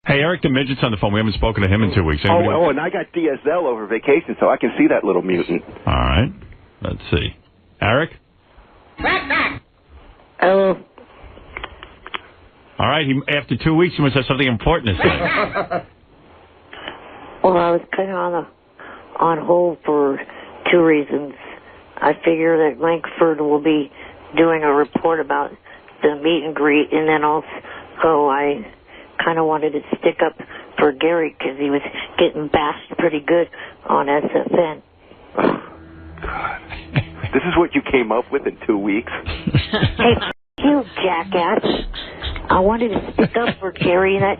Hey, Eric the Midget's on the phone. We haven't spoken to him in 2 weeks. Oh, and I got DSL over vacation, so I can see that little mutant. All right. Let's see. Eric? Hello. All right. After 2 weeks, he must have something important to say. Well, I was kind of on hold for 2 reasons. I figure that Langford will be doing a report about the meet and greet, and then also I kind of wanted to stick up for Gary because he was getting bashed pretty good on SFN. God. This is what you came up with in 2 weeks? Hey, you jackass. I wanted to stick up for Gary. That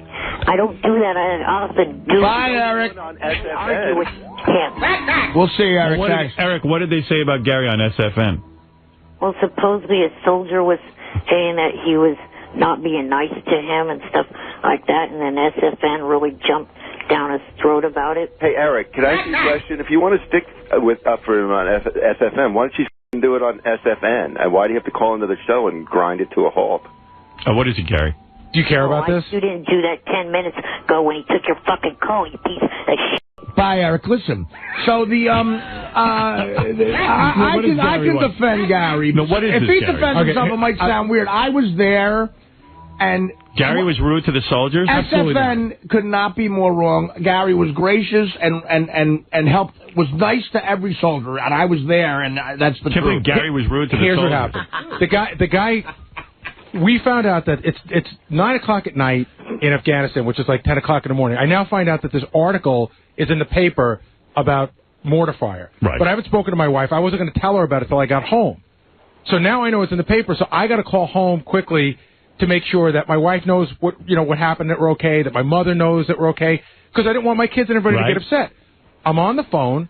I don't do that. I often do. Bye, Eric. On Argue with SFN. him. We'll see, Eric. Eric, what did they say about Gary on SFN? Well, supposedly a soldier was saying that he was not being nice to him and stuff like that, and then SFN really jumped down his throat about it. Hey, Eric, can I ask you a question? If you want to stick up for him on SFN, why don't you do it on SFN? And why do you have to call into the show and grind it to a halt? What is it, Gary? Do you care about this? You didn't do that 10 minutes ago when he took your fucking call, you piece of shit. Bye, Eric. Listen. So I can defend Gary. No, what is if this, he Gary? defends himself, it might sound weird. I was there, and Gary was rude to the soldiers? SFN could not be more wrong. Gary was gracious and helped, was nice to every soldier, and I was there, and that's the truth. Gary was rude to the Here's soldiers. what happened. The guy. We found out that it's 9 o'clock at night in Afghanistan, which is like 10 o'clock in the morning. I now find out that this article is in the paper about mortar fire. Right. But I haven't spoken to my wife. I wasn't going to tell her about it till I got home. So now I know it's in the paper, so I got to call home quickly to make sure that my wife knows what happened, that we're okay, that my mother knows that we're okay, because I didn't want my kids and everybody to get upset. I'm on the phone,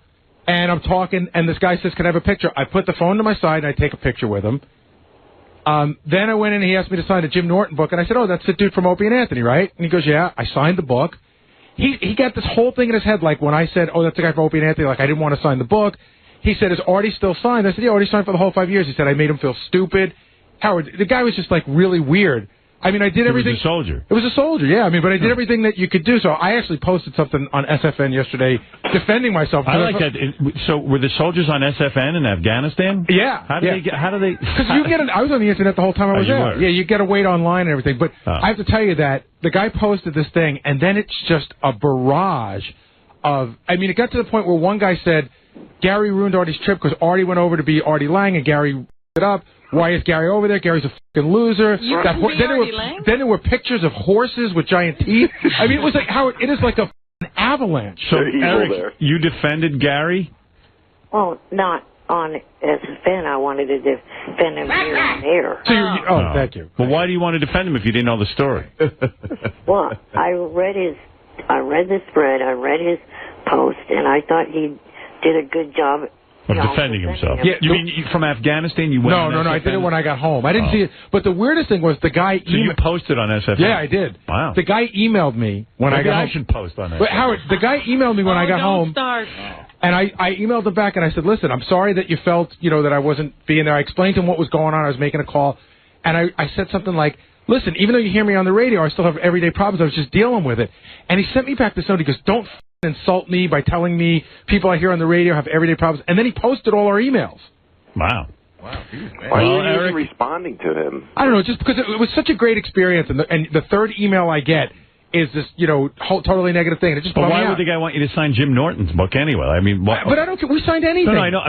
and I'm talking, and this guy says, can I have a picture? I put the phone to my side, and I take a picture with him. Then I went in and he asked me to sign a Jim Norton book, and I said, oh, that's the dude from Opie and Anthony, right? And he goes, yeah. I signed the book. He got this whole thing in his head, like when I said, oh, that's the guy from Opie and Anthony, like I didn't want to sign the book. He said, is Artie still signed? I said, yeah, Artie signed for the whole 5 years. He said, I made him feel stupid. Howard, the guy was just like really weird. I mean, I did everything. He was a soldier. It was a soldier, yeah. I mean, but I did everything that you could do. So I actually posted something on SFN yesterday defending myself. I like that. So were the soldiers on SFN in Afghanistan? Yeah. How did they? Because you get I was on the internet the whole time I was there. Were. Yeah, you get to wait online and everything. But I have to tell you that the guy posted this thing, and then it's just a barrage of. I mean, it got to the point where one guy said, Gary ruined Artie's trip because Artie went over to be Artie Lang, and Gary it up. Why is Gary over there? Gary's a fucking loser. Then there were pictures of horses with giant teeth. I mean, it was like Howard. It is like a avalanche. So Eric, you defended Gary? Well, not on SFN. I wanted to defend him here on air. So thank you. Well, why do you want to defend him if you didn't know the story? Well, I read the spread, I read his post, and I thought he did a good job of defending himself. Yeah, you mean from Afghanistan? You went No, I did it when I got home. I didn't see it. But the weirdest thing was the guy. So you posted on SFN? Yeah, I did. Wow. The guy emailed me when I got home. I should post on SFN. But Howard, the guy emailed me when I got home. And I emailed him back and I said, listen, I'm sorry that you felt, that I wasn't being there. I explained to him what was going on. I was making a call. And I said something like, listen, even though you hear me on the radio, I still have everyday problems. I was just dealing with it. And he sent me back this note. He goes, don't insult me by telling me people I hear on the radio have everyday problems. And then he posted all our emails. Wow. Why are you responding to him? I don't know, just because it was such a great experience. And the third email I get is this, totally negative thing. It just but why would the guy want you to sign Jim Norton's book anyway? I mean, but I don't care. We signed anything. No, I know.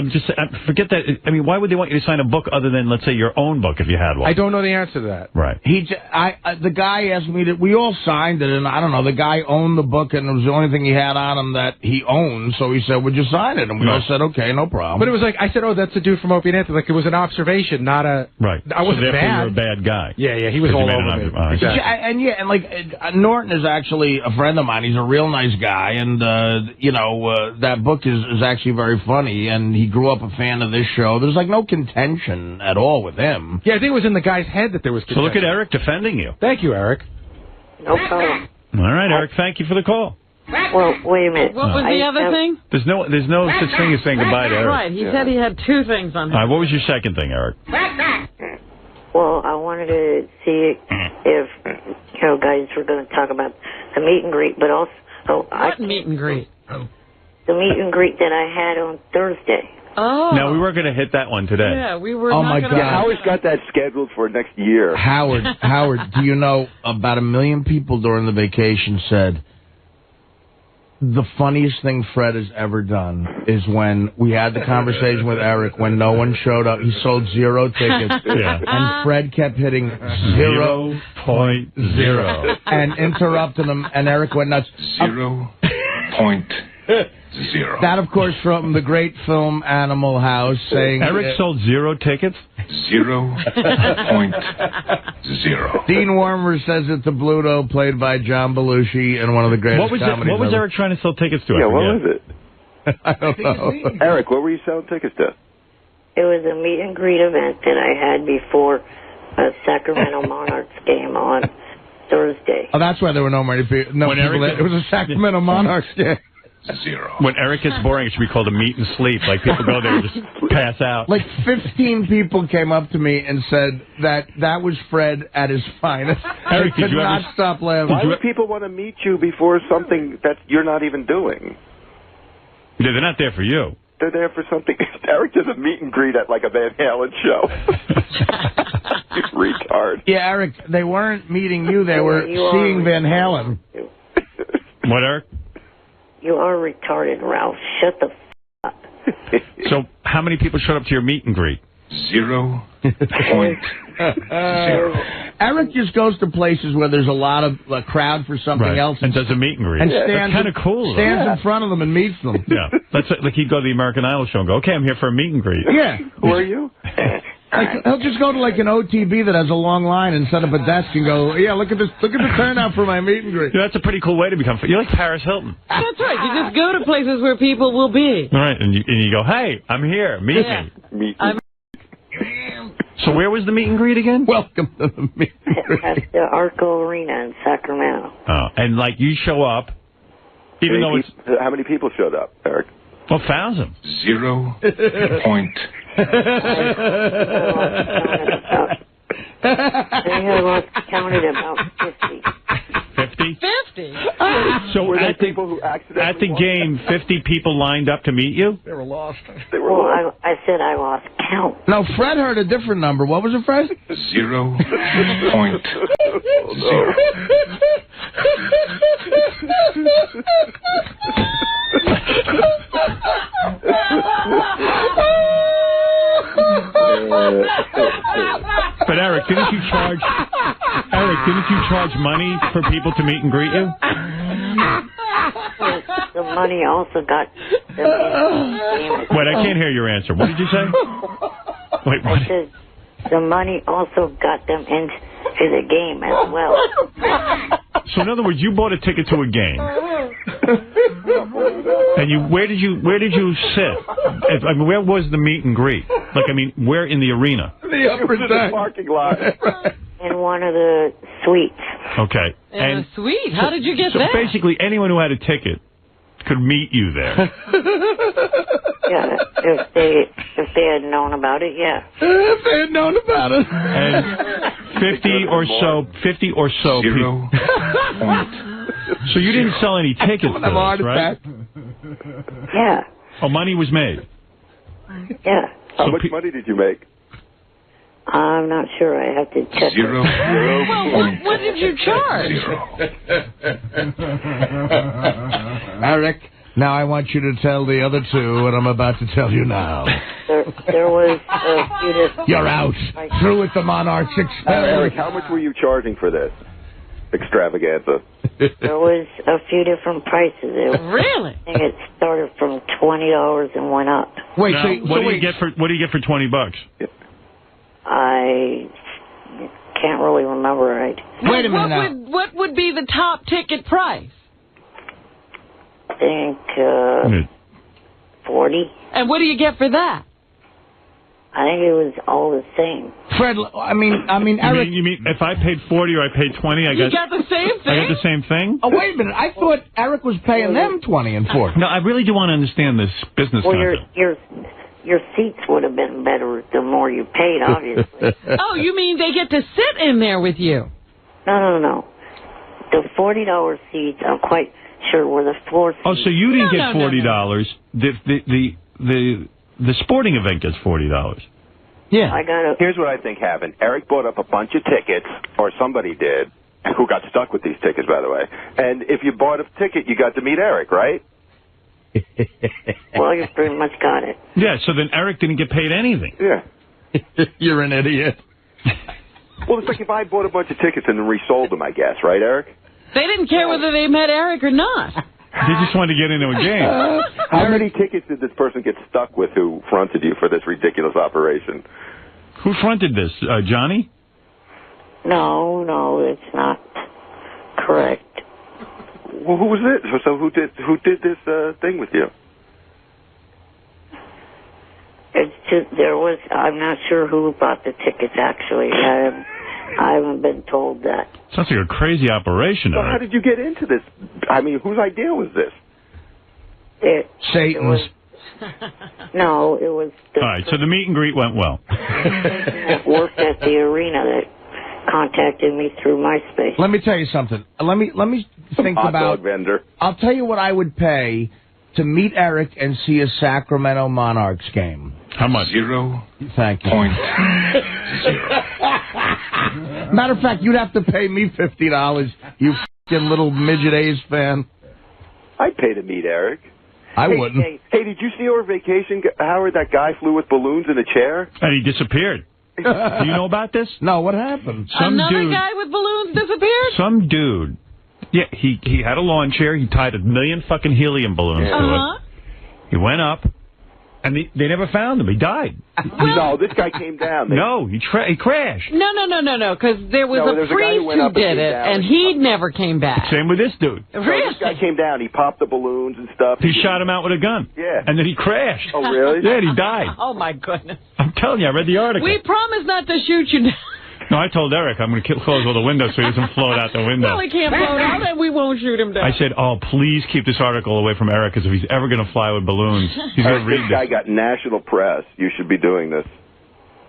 Forget that. I mean, why would they want you to sign a book other than, let's say, your own book if you had one? I don't know the answer to that. Right. The guy asked me that we all signed it, and I don't know. The guy owned the book, and it was the only thing he had on him that he owned. So he said, "Would you sign it?" And we all said, "Okay, no problem." But it was like I said, "Oh, that's the dude from Opie and Anthony." Like it was an observation, not a right. I wasn't so bad. You're a bad guy. Yeah, he was all over me. Exactly. And like Norton is actually a friend of mine. He's a real nice guy, and that book is actually very funny. And he grew up a fan of this show. There's like no contention at all with him. Yeah, I think it was in the guy's head that there was contention. So look at Eric defending you. Thank you, Eric. No problem. All right, Eric. Thank you for the call. Well, wait a minute. What was the other thing? There's no such thing as saying goodbye to Eric. Right. He said he had two things on him. All right. What was your second thing, Eric? Well, I wanted to see if guys were going to talk about the meet and greet, but also What meet and greet? the meet and greet that I had on Thursday. Oh. No, we were going to hit that one today. Yeah, we were. Oh, not my gonna God. Howard's got that scheduled for next year. Howard, do you know about 1 million people during the vacation said the funniest thing Fred has ever done is when we had the conversation with Eric when no one showed up. He sold 0 tickets. Yeah. And Fred kept hitting 0.0 and interrupting him, and Eric went nuts. 0.0. That, of course, from the great film Animal House, saying Eric sold 0 tickets? 0.0. Dean Warmer says it's a Bluto, played by John Belushi, and one of the greatest comedies What was ever. Eric trying to sell tickets to? Yeah, what was it? I don't know. Eric, what were you selling tickets to? It was a meet and greet event that I had before a Sacramento Monarchs game on Thursday. Oh, that's why there were no people. No people there. It was a Sacramento Monarchs game. 0. When Eric gets boring, it should be called a meet and sleep. Like, people go there and just pass out. Like 15 people came up to me and said that was Fred at his finest. Eric, I could not stop laughing. Why would people want to meet you before something that you're not even doing? Yeah, they're not there for you. They're there for something. Eric does a meet and greet at like a Van Halen show. Retard. Yeah, Eric, they weren't meeting you. They were seeing Van Halen. What, Eric? You are retarded, Ralph. Shut the up. So, how many people showed up to your meet and greet? 0.0. Eric just goes to places where there's a crowd for something else. And does a meet and greet. And That's kind of cool. Stands in front of them and meets them. Yeah. That's like he'd go to the American Idol show and go, okay, I'm here for a meet and greet. Yeah. Who are you? Like, he'll just go to like an OTB that has a long line and set up a desk and go, yeah, look at the turnout for my meet and greet. Yeah, that's a pretty cool way to become. You're like Paris Hilton. That's right. You just go to places where people will be. All right, and you go, hey, I'm here. Meet me. So where was the meet and greet again? Welcome to the meet and greet. At the Arco Arena in Sacramento. Oh, and like you show up, even though it's... How many people showed up, Eric? Well, thousands. 0. I had lost counted about 50. 50? 50? So Were there at the people who accidentally at the game, 50 people lined up to meet you? They were lost. They were Well, I said I lost count. No, Fred heard a different number. What was it, Fred? 0.0. But Eric, didn't you charge money for people to meet and greet you? The money also got them in. Wait, I can't hear your answer. What did you say? Wait, what? I said the money also got them into the game as well. So in other words, you bought a ticket to a game, and where did you sit? I mean, where was the meet and greet? Like, I mean, where in the arena? The upper deck. parking lot. In one of the suites. Okay. And sweet. How did you get so that? basically, anyone who had a ticket could meet you there. Yeah, if they had known about it, yeah. If they had known about it. And 50 or so 0. So you didn't sell any tickets to this, right? Yeah, Oh, money was made. yeah. How So much money did you make? I'm not sure. I have to check. 0. Well, what did you charge? 0. Eric, now I want you to tell the other two what I'm about to tell you now. There was a few different... You're out. Through with the Monarchs Eric, experiment. how much were you charging for this extravaganza? There was a few different prices. Really? I think it started from $20 and went up. Wait, Now, what do you get for $20? I can't really remember right. Wait a minute now. What would be the top ticket price? I think 40. And what do you get for that? I think it was all the same. Fred, I mean, Eric. You mean if I paid 40 or I paid 20, I You got the same thing? I got the same thing? Oh, wait a minute. I thought Eric was paying them 20 and 40. No, I really do want to understand this business Well, concept. your seats would have been better the more you paid, obviously. Oh, you mean they get to sit in there with you? No. the $40 seats, I'm quite sure were the floor seats. Oh, so you didn't get $40. The sporting event gets $40. Yeah. Here's what I think happened. Eric bought up a bunch of tickets, or somebody did, who got stuck with these tickets, by the way. And if you bought a ticket, you got to meet Eric, right? Well, you pretty much got it. Yeah, so then Eric didn't get paid anything. Yeah. You're an idiot. Well, it's like if I bought a bunch of tickets and then resold them, I guess, right, Eric? They didn't care whether they met Eric or not. They just wanted to get into a game. How many tickets did this person get stuck with who fronted you for this ridiculous operation? Who fronted this? Johnny? No, it's not correct. Well, who was it? So who did this thing with you? It's just, I'm not sure who bought the tickets, actually. I haven't been told that. Sounds like a crazy operation. So how did you get into this? I mean, whose idea was this? Satan's. No, it was... All right, so the meet and greet went well. that worked at the arena that contacted me through MySpace. Let me tell you something. Let me think Hot about... dog vendor. I'll tell you what I would pay to meet Eric and see a Sacramento Monarchs game. How much? 0. Thank you. Matter of fact, you'd have to pay me $50, you f***ing little Midget A's fan. I'd pay to meet Eric. I wouldn't. Hey, did you see over vacation, Howard, that guy flew with balloons in a chair? And he disappeared. Do you know about this? No, what happened? Another guy with balloons disappeared? Some dude. Yeah, he had a lawn chair. He tied 1 million fucking helium balloons to it. He went up, and they never found him. He died. No, this guy came down. No, he crashed. No, because there was a priest who did it, and he never came back. Same with this dude. Really? This guy came down. He popped the balloons and stuff. He shot him out with a gun. Yeah. And then he crashed. Oh, really? Yeah, and he died. Oh, my goodness. I'm telling you, I read the article. We promised not to shoot you down. No, I told Eric I'm going to close all the windows so he doesn't float out the window. Well, he can't float out, and we won't shoot him down. I said, oh, please keep this article away from Eric, because if he's ever going to fly with balloons, he's going to read this guy got national press. You should be doing this.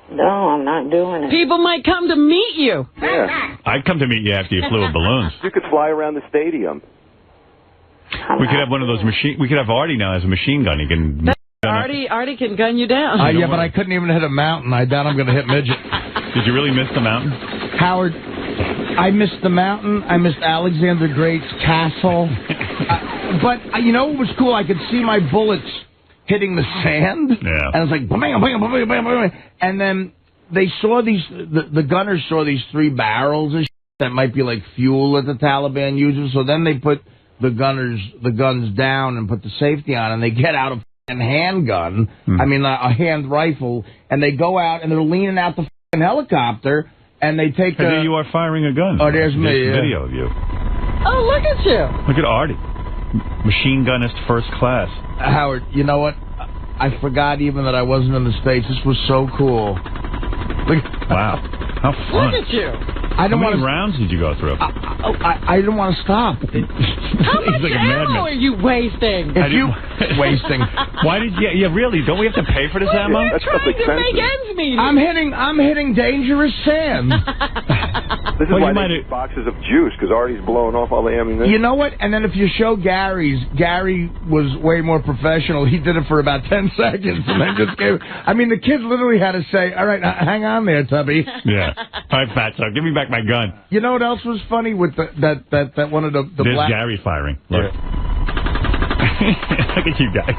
No, I'm not doing it. People might come to meet you. Yeah. I'd come to meet you after you flew with balloons. You could fly around the stadium. We could have one of those We could have Artie now as a machine gun. He can. Artie can gun you down. Yeah, but I couldn't even hit a mountain. I doubt I'm going to hit Midget. Did you really miss the mountain? Howard, I missed the mountain. I missed Alexander Great's castle. But you know what was cool? I could see my bullets hitting the sand. Yeah. And I was like, bam, bam, bam, bam, bam, bam. And then they saw the gunners saw these 3 barrels of shit that might be like fuel that the Taliban uses. So then they put the guns down and put the safety on, and they get out a handgun, a hand rifle, and they go out and they're leaning out the helicopter, and they take there you are firing a gun. Oh, there's me. Video of you. Oh, look at you. Look at Artie. Machine gunist first class. Howard, you know what? I forgot even that I wasn't in the States. This was so cool. Wow. How fun. Look at you. How many rounds did you go through? I didn't want to stop. How much ammo are you wasting? Wasting. Why did you? Yeah, really? Don't we have to pay for this ammo? We're trying to make ends meet. I'm hitting dangerous sand. This is why they need boxes of juice, because Artie's blowing off all the ammunition. You know what? And then if you show Gary was way more professional. He did it for about 10 seconds, and then just gave. The kids literally had to say, "All right, hang on there, Tubby." Yeah. All right, Fatso, give me back my gun. You know what else was funny with that one of the There's black... Gary firing. Look. Look at you guys.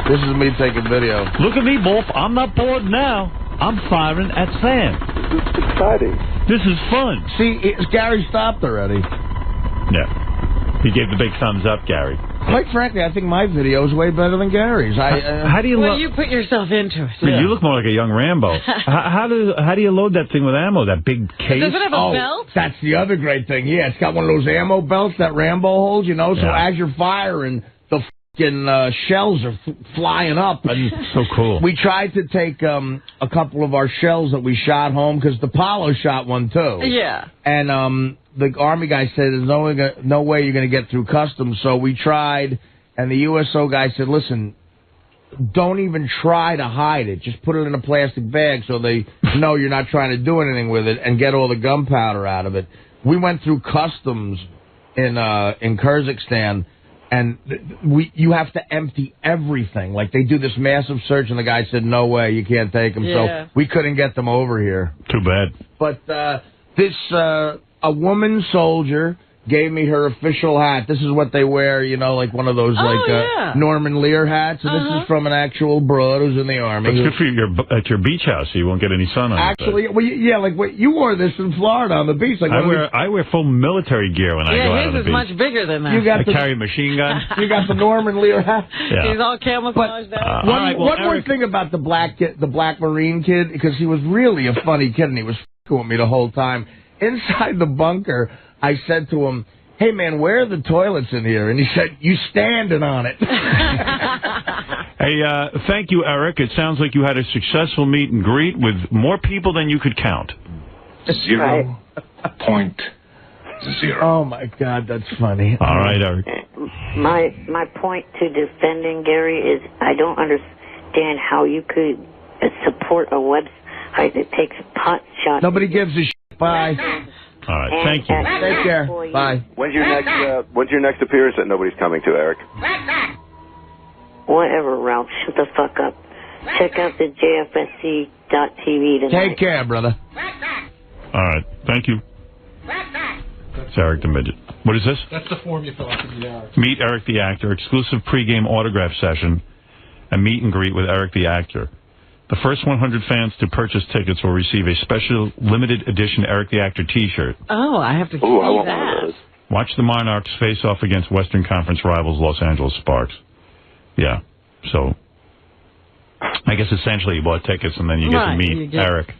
This is me taking video. Look at me, Wolf. I'm not bored now. I'm firing at sand. This is exciting. This is fun. See, Gary stopped already. Yeah. He gave the big thumbs up, Gary. Quite frankly, I think my video is way better than Gary's. How do you Well, you put yourself into it. Yeah. You look more like a young Rambo. How do you load that thing with ammo, that big case? Does it have a belt? That's the other great thing. Yeah, it's got one of those ammo belts that Rambo holds, so as you're firing, the f***ing shells are flying up. And so cool. We tried to take a couple of our shells that we shot home, because the Apollo shot one, too. Yeah. And the Army guy said, there's no way you're going to get through customs. So we tried, and the USO guy said, listen, don't even try to hide it. Just put it in a plastic bag so they know you're not trying to do anything with it, and get all the gunpowder out of it. we went through customs in Kyrgyzstan, and you have to empty everything. Like, they do this massive search, and the guy said, no way, you can't take them. Yeah. So we couldn't get them over here. Too bad. But a woman soldier gave me her official hat. This is what they wear, you know, like one of those Norman Lear hats. And this is from an actual broad who's in the Army. It's good for you. You're at your beach house, so you won't get any sun on Actually, well, yeah, like you wore this in Florida on the beach. Like I wear full military gear when I go out on the beach. Yeah, his is much bigger than that. I carry a machine gun. You got the Norman Lear hat. Yeah. He's all camouflaged out. One more thing about the black Marine kid, because he was really a funny kid, and he was f***ing with me the whole time. Inside the bunker, I said to him, hey, man, where are the toilets in here? And he said, you standing on it. Hey, thank you, Eric. It sounds like you had a successful meet and greet with more people than you could count. 0.0. Oh, my God, that's funny. All right, Eric. My point to defending Gary is I don't understand how you could support a website that takes pot shots. Nobody gives a shit. Bye. All right, thank you. Take care. Bye. When's your next appearance that nobody's coming to, Eric? Whatever, Ralph. Shut the fuck up. Check out the JFSC.TV tonight. Take care, brother. All right, thank you. It's Eric the Midget. What is this? That's the form you fill out to meet Eric. Meet Eric the Actor, exclusive pregame autograph session, a meet and greet with Eric the Actor. The first 100 fans to purchase tickets will receive a special limited edition Eric the Actor T-shirt. Oh, I have to see I want that. one of those. Watch the Monarchs face off against Western Conference rivals Los Angeles Sparks. Yeah, so I guess essentially you bought tickets and then you get to meet Eric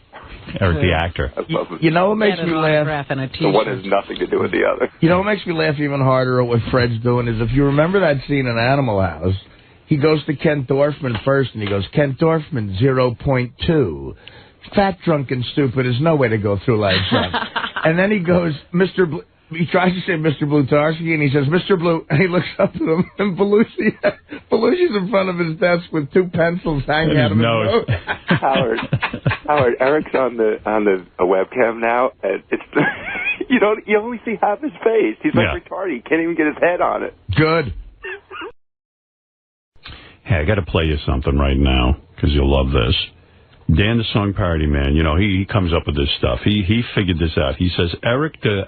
the Actor. You know what makes me laugh? So one has nothing to do with the other. You know what makes me laugh even harder at what Fred's doing is if you remember that scene in Animal House, he goes to Kent Dorfman first, and he goes, Kent Dorfman, 0.2. Fat, drunk, and stupid is no way to go through life, son. And then he goes, he tries to say Mr. Blutarski, and he says, Mr. Blue, and he looks up at him, and Belushi's in front of his desk with two pencils hanging out of his nose. Howard, Eric's on the webcam now, and it's you only see half his face. He's like retarded. He can't even get his head on it. Good. Hey, I got to play you something right now because you'll love this. Dan, the song parody man, you know, he comes up with this stuff. He figured this out. He says, Eric the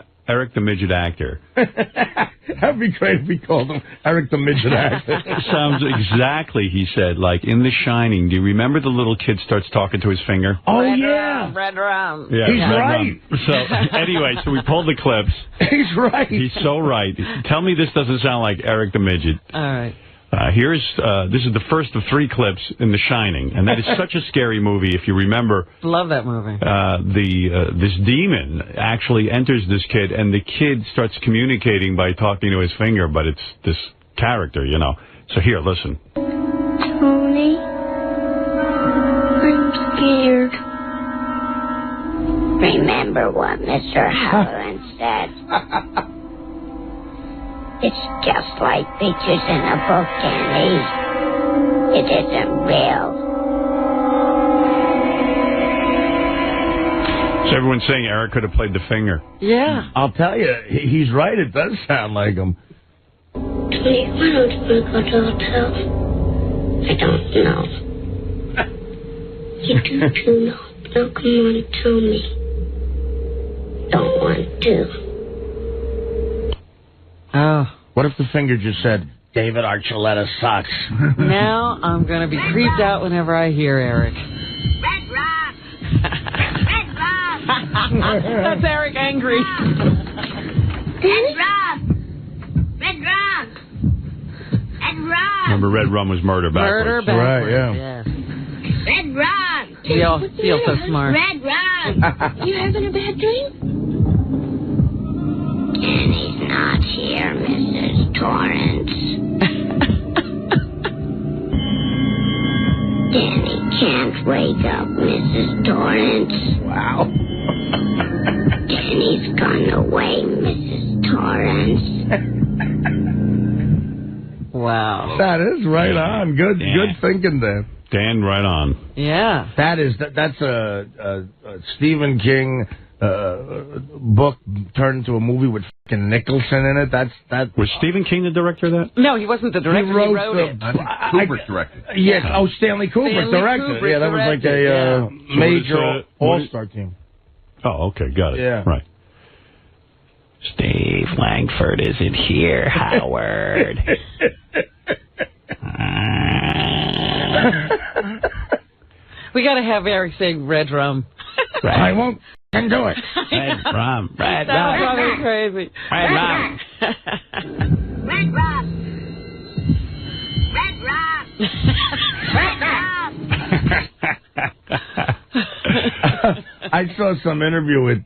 Midget Actor. That'd be great if we called him Eric the Midget Actor. Sounds exactly, he said, like in The Shining. Do you remember the little kid starts talking to his finger? Oh, Red round. Yeah, he's right. So, anyway, so we pulled the clips. He's right. He's so right. Tell me this doesn't sound like Eric the Midget. All right. This is the first of 3 clips in The Shining, and that is such a scary movie. If you remember, love that movie. This demon actually enters this kid, and the kid starts communicating by talking to his finger, but it's this character, you know. So here, listen. Tony, I'm scared. Remember what Mr. Halloran said. It's just like pictures in a book, Danny. It isn't real. So everyone's saying Eric could have played the finger. Yeah. I'll tell you, he's right. It does sound like him. Tony, why don't you go to the hotel? I don't know. You do know. Now come on and tell me. Don't want to. Oh. What if the finger just said, David Archuleta sucks? Now I'm going to be creeped out whenever I hear Eric. Red Rock! Red Rock! That's Eric angry. Red Rock! Red Rock! Red Rock! Remember, Red Rum was murder backwards. Murder backwards. Right, yeah. Yes. Red Rock! We all feel so smart. Red Rock! You having a bad dream? Danny's not here, Mrs. Torrance. Danny can't wake up, Mrs. Torrance. Wow. Danny's gone away, Mrs. Torrance. Wow. That is right on. Good thinking there. Dan, right on. Yeah. That's a Stephen King book turned into a movie with fucking Nicholson in it. That was Stephen King the director of that? No, he wasn't the director. He wrote it. I think Kubrick directed. Yes. Oh, Stanley Kubrick directed it. Yeah, that was like a major all-star team. Oh, okay, got it. Yeah. Right. Steve Langford isn't here, Howard. We got to have Eric sing Red Rum. I won't do it. Red Rum. Red That Rum. was crazy. Red Rum. Red Rum. Red Rum. Red Rum. I saw some interview with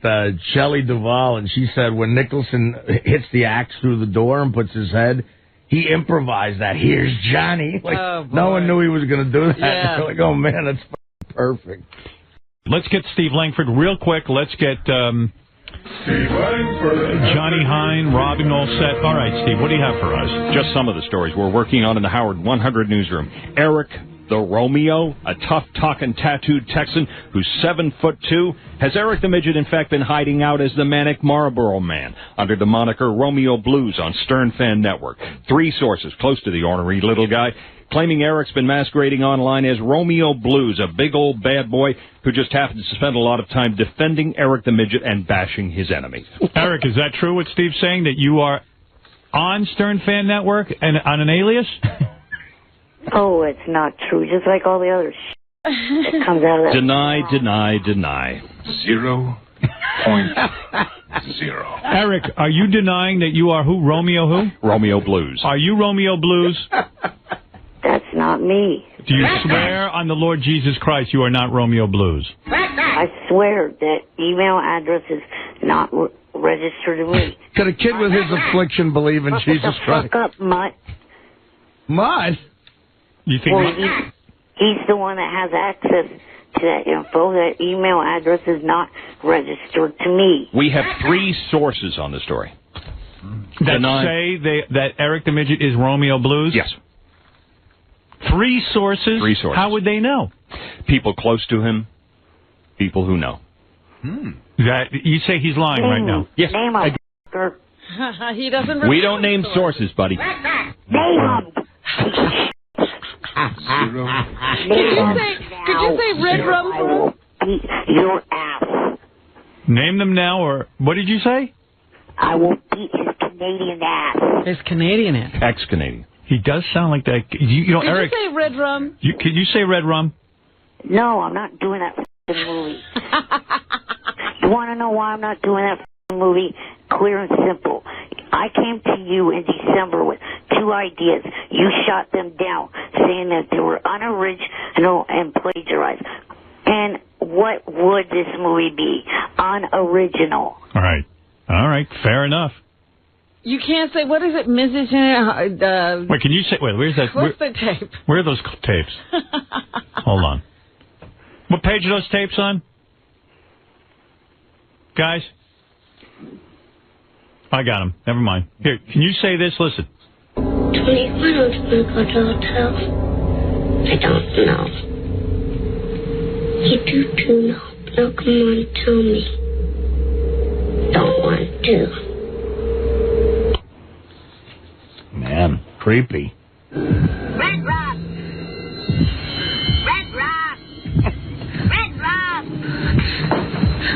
Shelley Duvall, and she said when Nicholson hits the axe through the door and puts his head, he improvised that. Here's Johnny. Like, no one knew he was going to do that. Yeah. They're like, oh, man, that's perfect. Let's get Steve Langford real quick. Let's get Johnny Hine, Robin, all set. All right, Steve, what do you have for us? Just some of the stories we're working on in the Howard 100 newsroom. Eric the Romeo, a tough-talking tattooed Texan who's 7'2". Has Eric the Midget, in fact, been hiding out as the manic Marlboro Man under the moniker Romeo Blues on Stern Fan Network? 3 sources close to the ornery little guy claiming Eric's been masquerading online as Romeo Blues, a big old bad boy who just happens to spend a lot of time defending Eric the Midget and bashing his enemies. Eric, is that true what Steve's saying, that you are on Stern Fan Network and on an alias? Oh, it's not true. Just like all the other that comes out of that. Deny. 0.0. Eric, are you denying that you are who? Romeo who? Romeo Blues. Are you Romeo Blues? That's not me. Do you swear on the Lord Jesus Christ you are not Romeo Blues? I swear that email address is not registered to me. Could a kid with his affliction believe in Jesus Christ? Fuck up, mutt. Mutt? You think? Well, he's the one that has access to that info. That email address is not registered to me. We have 3 sources on the story. That say that Eric the Midget is Romeo Blues? Yes. 3 sources? 3 sources. How would they know? People close to him, people who know. That you say he's lying right now? Yes. Name him. He doesn't. We don't name sources, buddy. Name him. Could you say Red Rum? I will beat your ass. Name them now, or what did you say? I will beat his Canadian ass. His Canadian ass. Ex-Canadian. He does sound like that. You know, Did Eric. you say Red Rum? Could you say Red Rum? No, I'm not doing that f***ing movie. You want to know why I'm not doing that f***ing movie? Clear and simple. I came to you in December with 2 ideas. You shot them down, saying that they were unoriginal and plagiarized. And what would this movie be? Unoriginal. All right. Fair enough. You can't say, what is it, Mrs. Wait, can you say, where's that? What's the tape? Where are those tapes? Hold on. What page are those tapes on? Guys? I got them. Never mind. Here, can you say this? Listen. 20, why don't you go to the hotel? I don't know. You do know. Now come on, tell me. Don't want to. Man, creepy. Red Rock! Red Rock! Red Rock!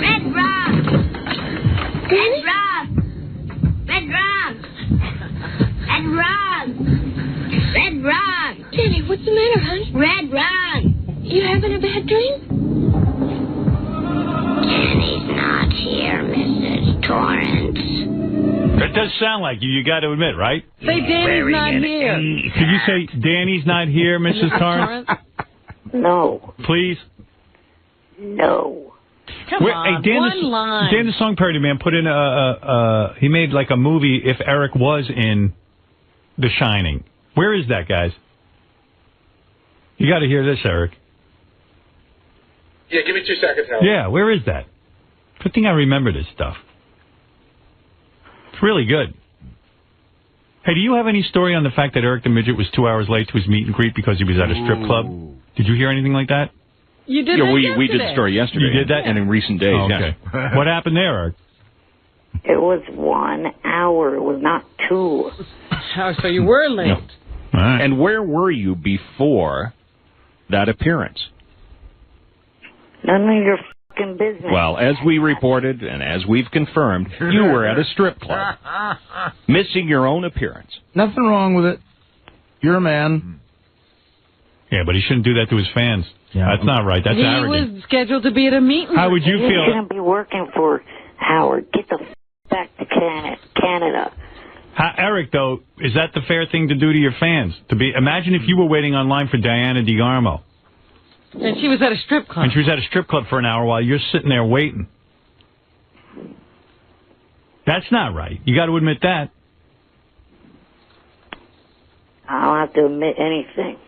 Red Rock! Red Rock! Red Rock! Red Rock! Red Rock! Danny, what's the matter, honey? Red Rock! You having a bad dream? Danny's not here, Mrs. Torrance. That does sound like you. You got to admit, right? Say Danny's not here. Could you say Danny's not here, Mrs. Torrance? No. Please? No. Come on, one line. Dan the Song Parody Man put in he made like a movie if Eric was in The Shining. Where is that, guys? You got to hear this, Eric. Yeah, give me 2 seconds, Howard. Yeah, where is that? Good thing I remember this stuff. It's really good. Hey, do you have any story on the fact that Eric the Midget was 2 hours late to his meet and greet because he was at a strip club? Did you hear anything like that? You did that we did the story yesterday. You did that? And in recent days, okay. yes. What happened there, Eric? It was 1 hour. It was not 2. Oh, so you were late. No. All right. And where were you before that appearance? None of your fucking business. Well, as we reported and as we've confirmed, you were at a strip club, missing your own appearance. Nothing wrong with it. You're a man. Yeah, but he shouldn't do that to his fans. Yeah. That's not right. That's arrogant. He was scheduled to be at a meeting. How would you feel? You shouldn't be working for Howard. Get the back to Canada. Eric, though, is that the fair thing to do to your fans? Imagine if you were waiting online for Diana DeGarmo. And she was at a strip club. And she was at a strip club for an hour while you're sitting there waiting. That's not right. You got to admit that. I don't have to admit anything.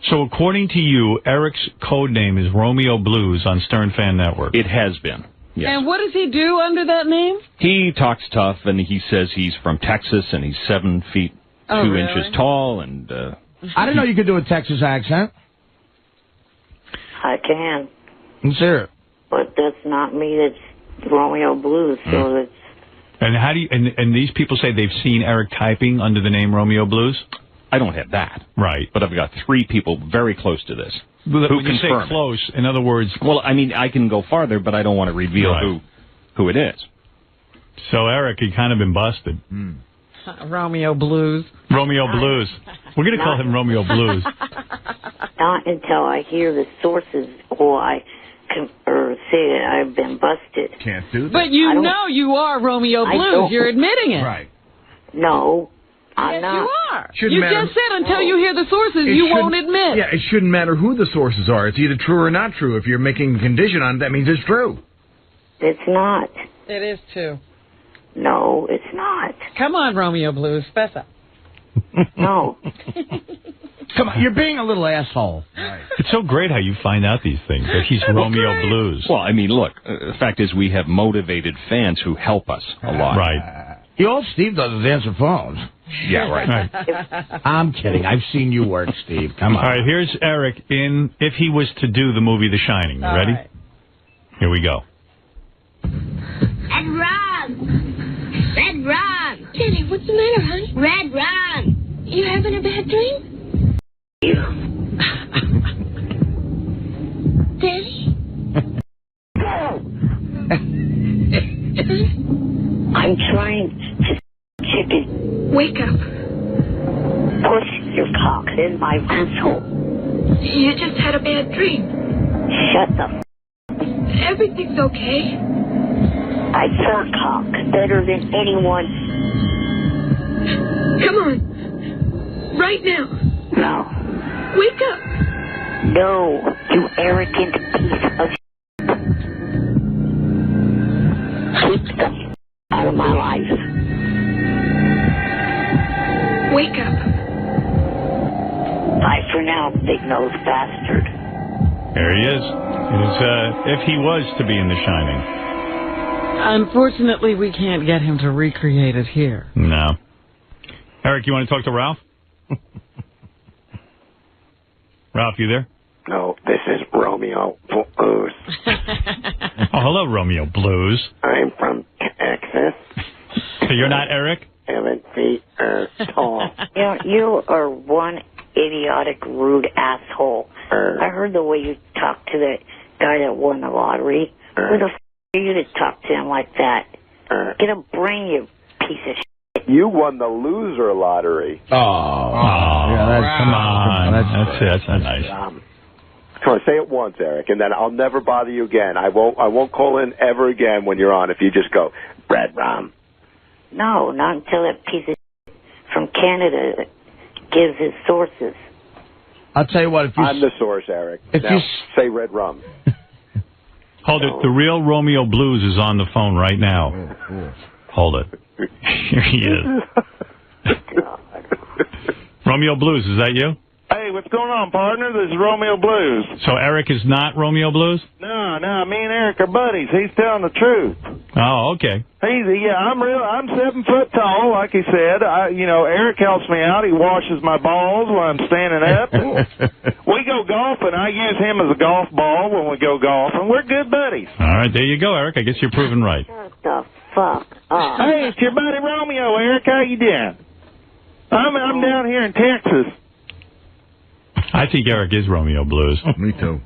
So according to you, Eric's code name is Romeo Blues on Stern Fan Network. It has been. Yes. And what does he do under that name? He talks tough, and he says he's from Texas, and he's 7 feet 2 inches tall. And I didn't know you could do a Texas accent. I can. Let's hear it. But that's not me. That's Romeo Blues. So that's. And how do you? And these people say they've seen Eric typing under the name Romeo Blues. I don't have that. Right. But I've got 3 people very close to this. When you say close, in other words... Well, I mean, I can go farther, but I don't want to reveal who it is. So, Eric, he kind of been busted. Romeo Blues. Romeo Blues. We're going to call him Romeo Blues. Not until I hear the sources or I say that I've been busted. Can't do that. But you are Romeo Blues. You're admitting it. Right. No. I'm not. You are. Shouldn't You matter. just said until you hear the sources, you won't admit. Yeah, it shouldn't matter who the sources are. It's either true or not true. If you're making a condition on it, that means it's true. It's not. It is too. No, it's not. Come on, Romeo Blues, fess up. No. Come on, you're being a little asshole. Right. It's so great how you find out these things, that he's Romeo Blues. Well, I mean, look, the fact is we have motivated fans who help us a lot. Right. All Steve does is answer phones. Yeah, right. I'm kidding. I've seen you work, Steve. Come on. All right, here's Eric if he was to do the movie The Shining. You ready? Right. Here we go. Red Rum! Red Rum! Daddy, what's the matter, honey? Red Rum! You having a bad dream? Daddy? I'm trying to chicken. Wake up. Push your cock in my asshole. You just had a bad dream. Shut the Everything's okay. I suck cock better than anyone. Come on. Right now. No. Wake up. No, you arrogant piece of Keep the out of my life. Wake up. Bye for now, big-nosed bastard. There he is. If he was to be in The Shining. Unfortunately, we can't get him to recreate it here. No. Eric, you want to talk to Ralph? Ralph, you there? No, this is Romeo Blues. Oh, hello, Romeo Blues. I'm from Texas. So you're not Eric? 7 feet tall. You are one idiotic, rude asshole. I heard the way you talked to that guy that won the lottery. Who the f*** are you to talk to him like that? Get a brain, you piece of shit. You won the loser lottery. Oh, yeah, come on. That's not nice. Come on, say it once, Eric, and then I'll never bother you again. I won't call in ever again when you're on if you just go, Red Rum. No, not until that piece of shit from Canada gives his sources. I'll tell you what. I'm the source, Eric. Now, say Red Rum. Hold it. The real Romeo Blues is on the phone right now. Hold it. Here he is. Romeo Blues, is that you? Hey, what's going on, partner? This is Romeo Blues. So Eric is not Romeo Blues? No, me and Eric are buddies. He's telling the truth. Oh, okay. I'm 7 foot tall, like he said. Eric helps me out. He washes my balls while I'm standing up. We go golfing. I use him as a golf ball when we go golfing. We're good buddies. All right, there you go, Eric. I guess you're proven right. Shut the fuck up. Hey, it's your buddy Romeo, Eric. How you doing? I'm down here in Texas. I think Eric is Romeo Blues. Me too.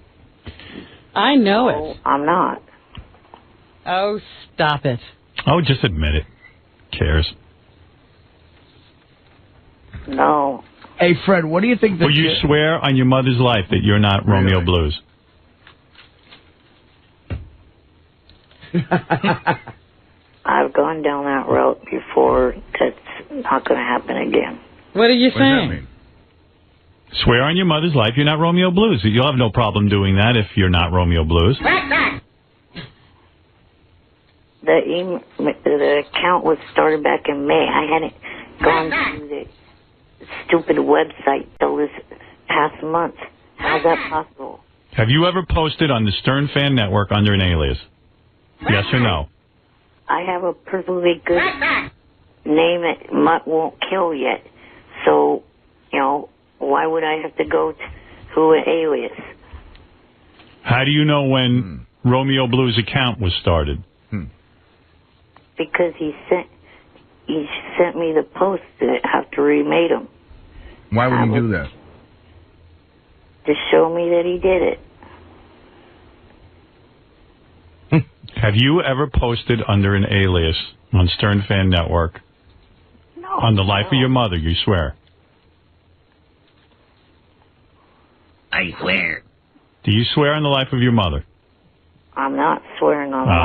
I know it. I'm not. Oh, stop it. Oh, just admit it. Cares. No. Hey, Fred, what do you think? Will you swear on your mother's life that you're not Romeo Blues? I've gone down that route before. That's not going to happen again. What are you What does that saying? mean? Swear on your mother's life you're not Romeo Blues. You'll have no problem doing that if you're not Romeo Blues. The account was started back in May. I hadn't gone to the stupid website till this past month. How's that possible? Have you ever posted on the Stern Fan Network under an alias? Yes or no? I have a perfectly good name that won't kill yet. So, why would I have to go to an alias? How do you know when Romeo Blues' account was started? Because he sent me the post after he made them. Why would he do that? To show me that he did it. Have you ever posted under an alias on Stern Fan Network? No. On the life of your mother, you swear? I swear. Do you swear on the life of your mother? I'm not swearing on okay.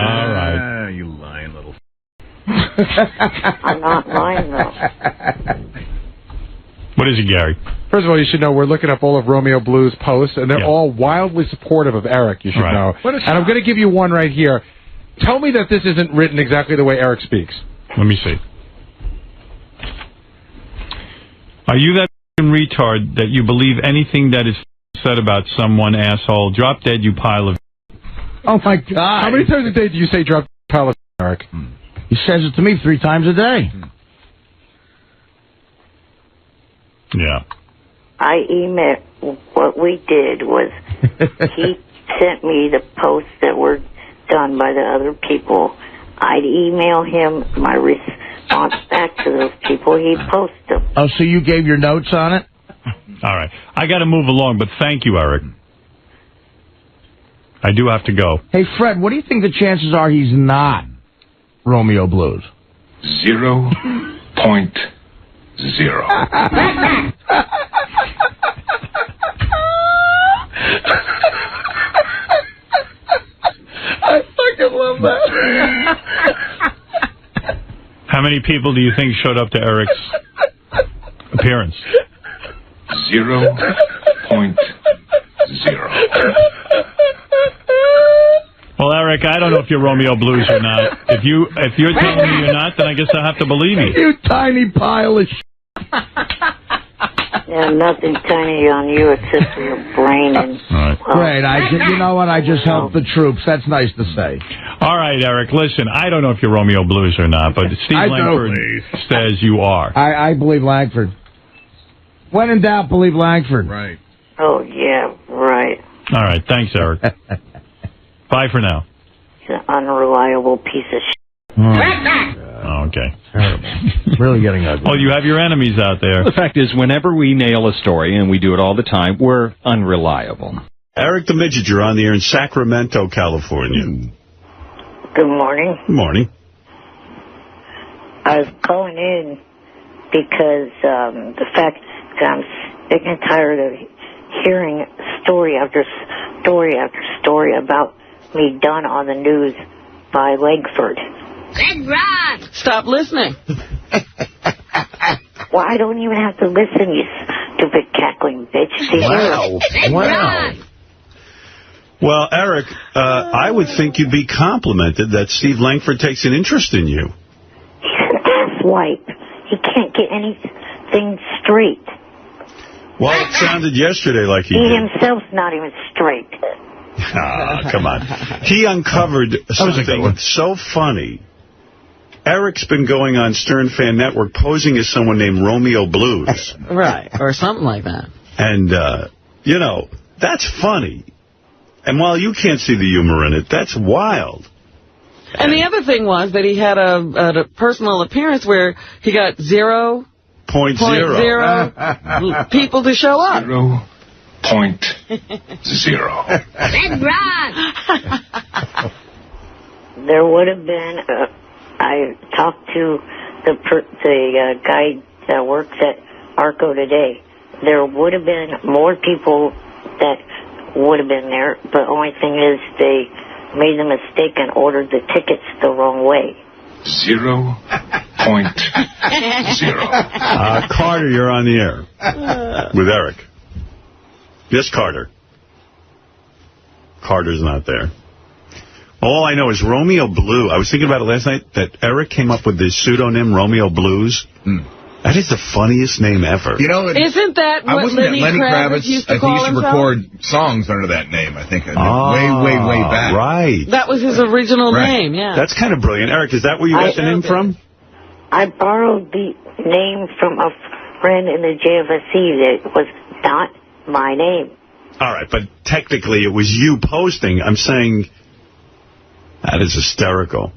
All right. You lying little... I'm not lying, though. What is it, Gary? First of all, you should know we're looking up all of Romeo Blues' posts, and they're all wildly supportive of Eric, you should know. And I'm going to give you one right here. Tell me that this isn't written exactly the way Eric speaks. Let me see. Are you that retard that you believe anything that is said about someone, asshole? Drop dead, you pile of... Oh, my God. How many times a day do you say drop pile of Eric? He says it to me 3 times a day. Yeah. I emailed. What we did was he sent me the posts that were done by the other people. I'd email him my response back to those people. He'd post them. Oh, so you gave your notes on it? All right. I got to move along, but thank you, Eric. I do have to go. Hey, Fred, what do you think the chances are he's not Romeo Blues? 0.0. I fucking love that. How many people do you think showed up to Eric's appearance? 0.0. Well, Eric, I don't know if you're Romeo Blues or not. If you're telling me you're not, then I guess I'll have to believe you. You tiny pile of shit. Yeah, nothing tiny on you except for your brain and... All right. Great. You know what? I just helped the troops. That's nice to say. All right, Eric, listen, I don't know if you're Romeo Blues or not, but Steve Langford says you are. I believe Langford. When in doubt, believe Langford. Right. Oh, yeah, right. All right, thanks, Eric. Bye for now. He's an unreliable piece of shit. Oh, okay. Really getting ugly. Well, you have your enemies out there. The fact is, whenever we nail a story, and we do it all the time, we're unreliable. Eric the Midget, you're on the air in Sacramento, California. Good morning. Good morning. I was calling in because the fact that I'm sick and tired of hearing story after story after story about me done on the news by Langford. Red Rock! Stop listening. Well, I don't even have to listen, you stupid cackling bitch. Wow. Wow. Well, Eric, I would think you'd be complimented that Steve Langford takes an interest in you. He's an asswipe. He can't get anything straight. Well, it sounded yesterday like he He did. himself's not even straight. Come on. He uncovered something so funny. Eric's been going on Stern Fan Network posing as someone named Romeo Blues. Right, or something like that. And, you know, that's funny. And while you can't see the humor in it, that's wild. And the other thing was that he had a personal appearance where he got 0.0 people to show up. 0.0. Red Rock! There would have been, I talked to the guy that works at Arco today. There would have been more people that would have been there, but the only thing is they made the mistake and ordered the tickets the wrong way. 0.0. Carter, you're on the air with Eric. Yes, Carter. Carter's not there. All I know is Romeo Blue. I was thinking about it last night, that Eric came up with this pseudonym, Romeo Blues. That is the funniest name ever. You know, isn't that what Lenny Kravitz used to call himself? record songs under that name, I think. Way back. Right. That was his original name, yeah. That's kind of brilliant. Eric, is that where you got the name from? I borrowed the name from a friend in the JFSC that was not my name. All right, but technically it was you posting. I'm saying that is hysterical.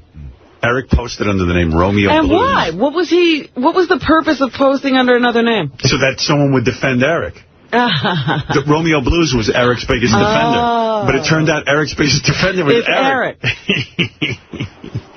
Eric posted under the name Romeo Blues. And why? What was the purpose of posting under another name? So that someone would defend Eric. The Romeo Blues was Eric's biggest defender. But it turned out Eric's biggest defender was Eric.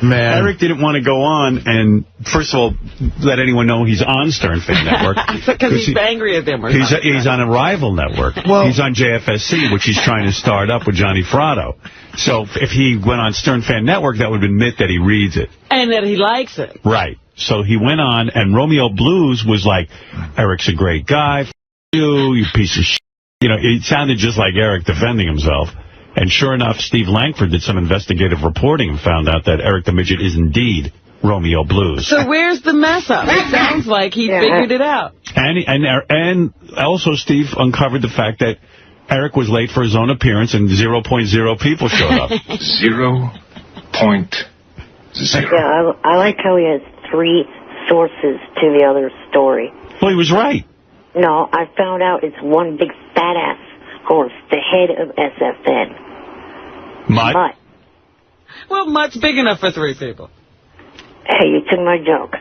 Man. Eric didn't want to go on and, first of all, let anyone know he's on Stern Fan Network. Because he's angry at them or he's something. He's on a rival network. Well, he's on JFSC, which he's trying to start up with Johnny Fratto. So if he went on Stern Fan Network, that would admit that he reads it. And that he likes it. Right. So he went on, and Romeo Blues was like, Eric's a great guy. You piece of shit. You know, it sounded just like Eric defending himself. And sure enough, Steve Langford did some investigative reporting and found out that Eric the Midget is indeed Romeo Blues. So where's the mess up? It sounds like he figured it out. And also Steve uncovered the fact that Eric was late for his own appearance and 0.0 people showed up. 0.0. Yeah, I like how he has 3 sources to the other story. Well, he was right. No, I found out it's one big fat-ass horse, the head of SFN. Mutt? Well, Mutt's big enough for 3 people. Hey, you took my joke.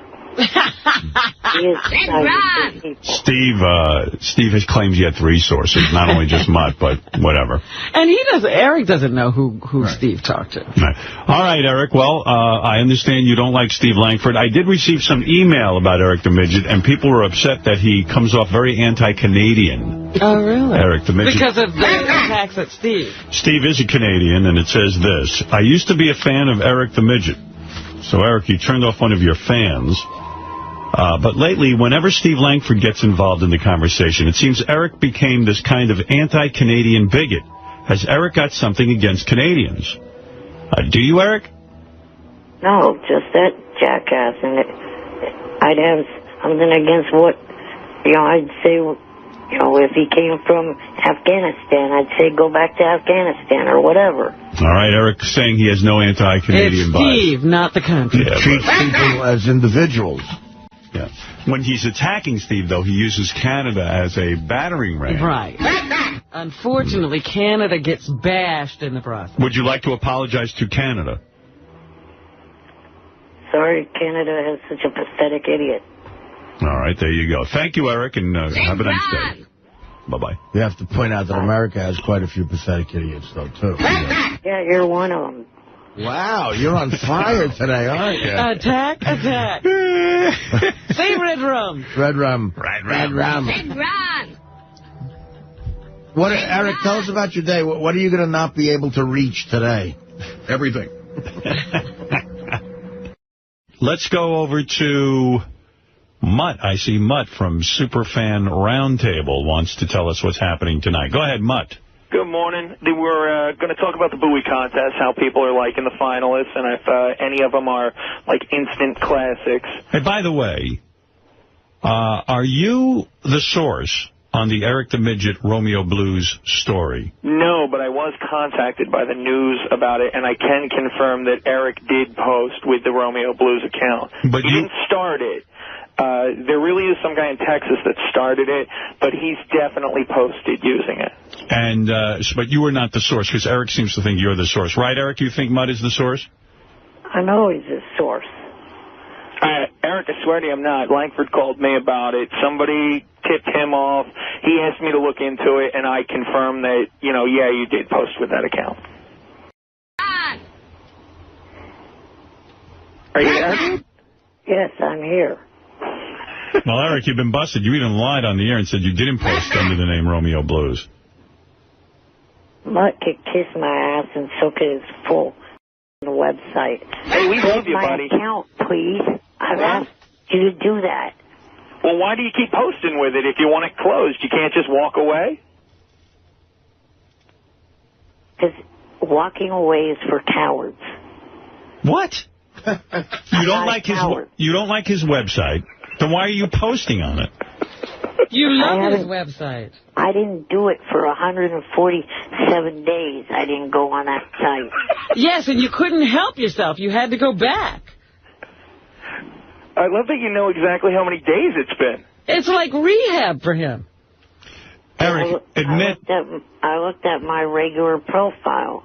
Steve has claimed he had 3 sources, not only just Mutt, but whatever. And Eric doesn't know who Steve talked to. Right. All right, Eric. Well, I understand you don't like Steve Langford. I did receive some email about Eric the Midget, and people were upset that he comes off very anti-Canadian. Oh, really? Eric the Midget. Because of the attacks at Steve. Steve is a Canadian, and it says this. I used to be a fan of Eric the Midget. So, Eric, you turned off one of your fans. But lately, whenever Steve Langford gets involved in the conversation, it seems Eric became this kind of anti-Canadian bigot. Has Eric got something against Canadians? Do you, Eric? No, just that jackass. And I'd have something against what, I'd say, if he came from Afghanistan, I'd say go back to Afghanistan or whatever. All right, Eric saying he has no anti-Canadian bias. It's Steve, not the country. Yeah, treats people as individuals. Yeah. When he's attacking Steve, though, he uses Canada as a battering ram. Right. Unfortunately, Canada gets bashed in the process. Would you like to apologize to Canada? Sorry, Canada has such a pathetic idiot. All right, there you go. Thank you, Eric, and have a nice day. Bye-bye. You have to point out that America has quite a few pathetic idiots, though, too. Yeah, you're one of them. Wow, you're on fire today, aren't you? Attack. Say red rum. Red rum. Red rum. What, Eric, tell us about your day. What are you going to not be able to reach today? Everything. Let's go over to Mutt. I see Mutt from Superfan Roundtable wants to tell us what's happening tonight. Go ahead, Mutt. Good morning. We're going to talk about the Bowie contest, how people are liking the finalists, and if any of them are, like, instant classics. Hey, by the way, are you the source on the Eric the Midget Romeo Blues story? No, but I was contacted by the news about it, and I can confirm that Eric did post with the Romeo Blues account. But he didn't start it. There really is some guy in Texas that started it, but he's definitely posted using it. And but you were not the source, because Eric seems to think you're the source. Right, Eric? You think Mudd is the source? I know he's the source. Eric, I swear to you, I'm not. Langford called me about it. Somebody tipped him off. He asked me to look into it, and I confirmed that, yeah, you did post with that account. Are you there? Yes, I'm here. Well, Eric, you've been busted. You even lied on the air and said you didn't post under the name Romeo Blues. Mutt could kiss my ass and so could his full website. Hey, we love you, buddy. My account, please. I've asked you to do that. Well, why do you keep posting with it if you want it closed? You can't just walk away? Because walking away is for cowards. What? You don't like his website? Then why are you posting on it? You love his website. I didn't do it for 147 days. I didn't go on that site. Yes, and you couldn't help yourself. You had to go back. I love that you know exactly how many days it's been. It's like rehab for him. Eric, admit... I looked at my regular profile,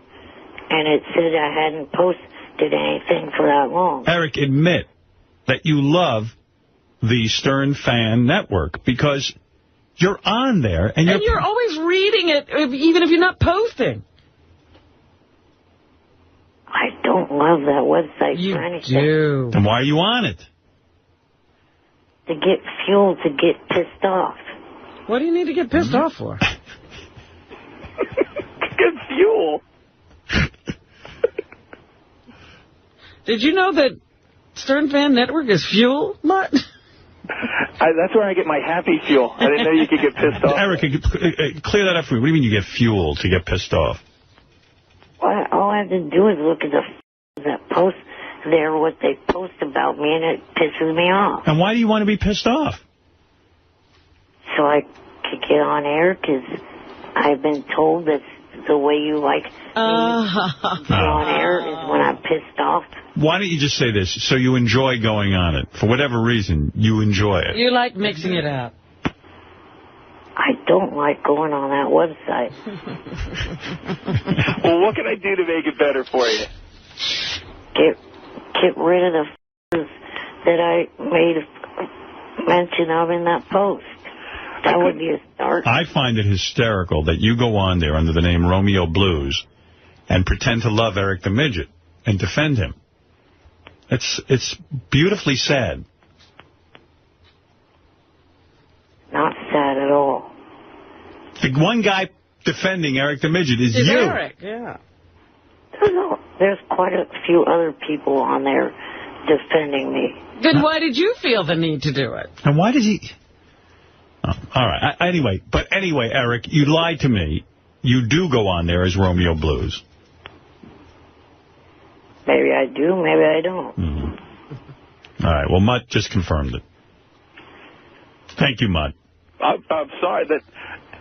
and it said I hadn't posted anything for that long. Eric, admit that you love the Stern Fan Network, because you're on there. And you're always reading it, even if you're not posting. I don't love that website for anything. You do. Then why are you on it? To get fuel to get pissed off. What do you need to get pissed off for? Get fuel. Did you know that Stern Fan Network is fuel, Mutt? That's where I get my happy fuel. I didn't know you could get pissed off. Eric, clear that up for me. What do you mean you get fuel to get pissed off? All I have to do is look at that post there, what they post about me, and it pisses me off. And why do you want to be pissed off? So I could get on air, because I've been told that the way you like me on air is when I'm pissed off. Why don't you just say this? So you enjoy going on it. For whatever reason, you enjoy it. You like mixing it up. I don't like going on that website. Well, what can I do to make it better for you? Get rid of the that I made mention of in that post. That would be a start. I find it hysterical that you go on there under the name Romeo Blues and pretend to love Eric the Midget and defend him. It's beautifully sad. Not sad at all. The one guy defending Eric the Midget is you. Eric, yeah. There's quite a few other people on there defending me. Then why did you feel the need to do it? And why does he... Oh, all right. Anyway, Eric, you lied to me. You do go on there as Romeo Blues. Maybe I do, maybe I don't. All right. Well, Mutt just confirmed it. Thank you, Mutt. I'm sorry that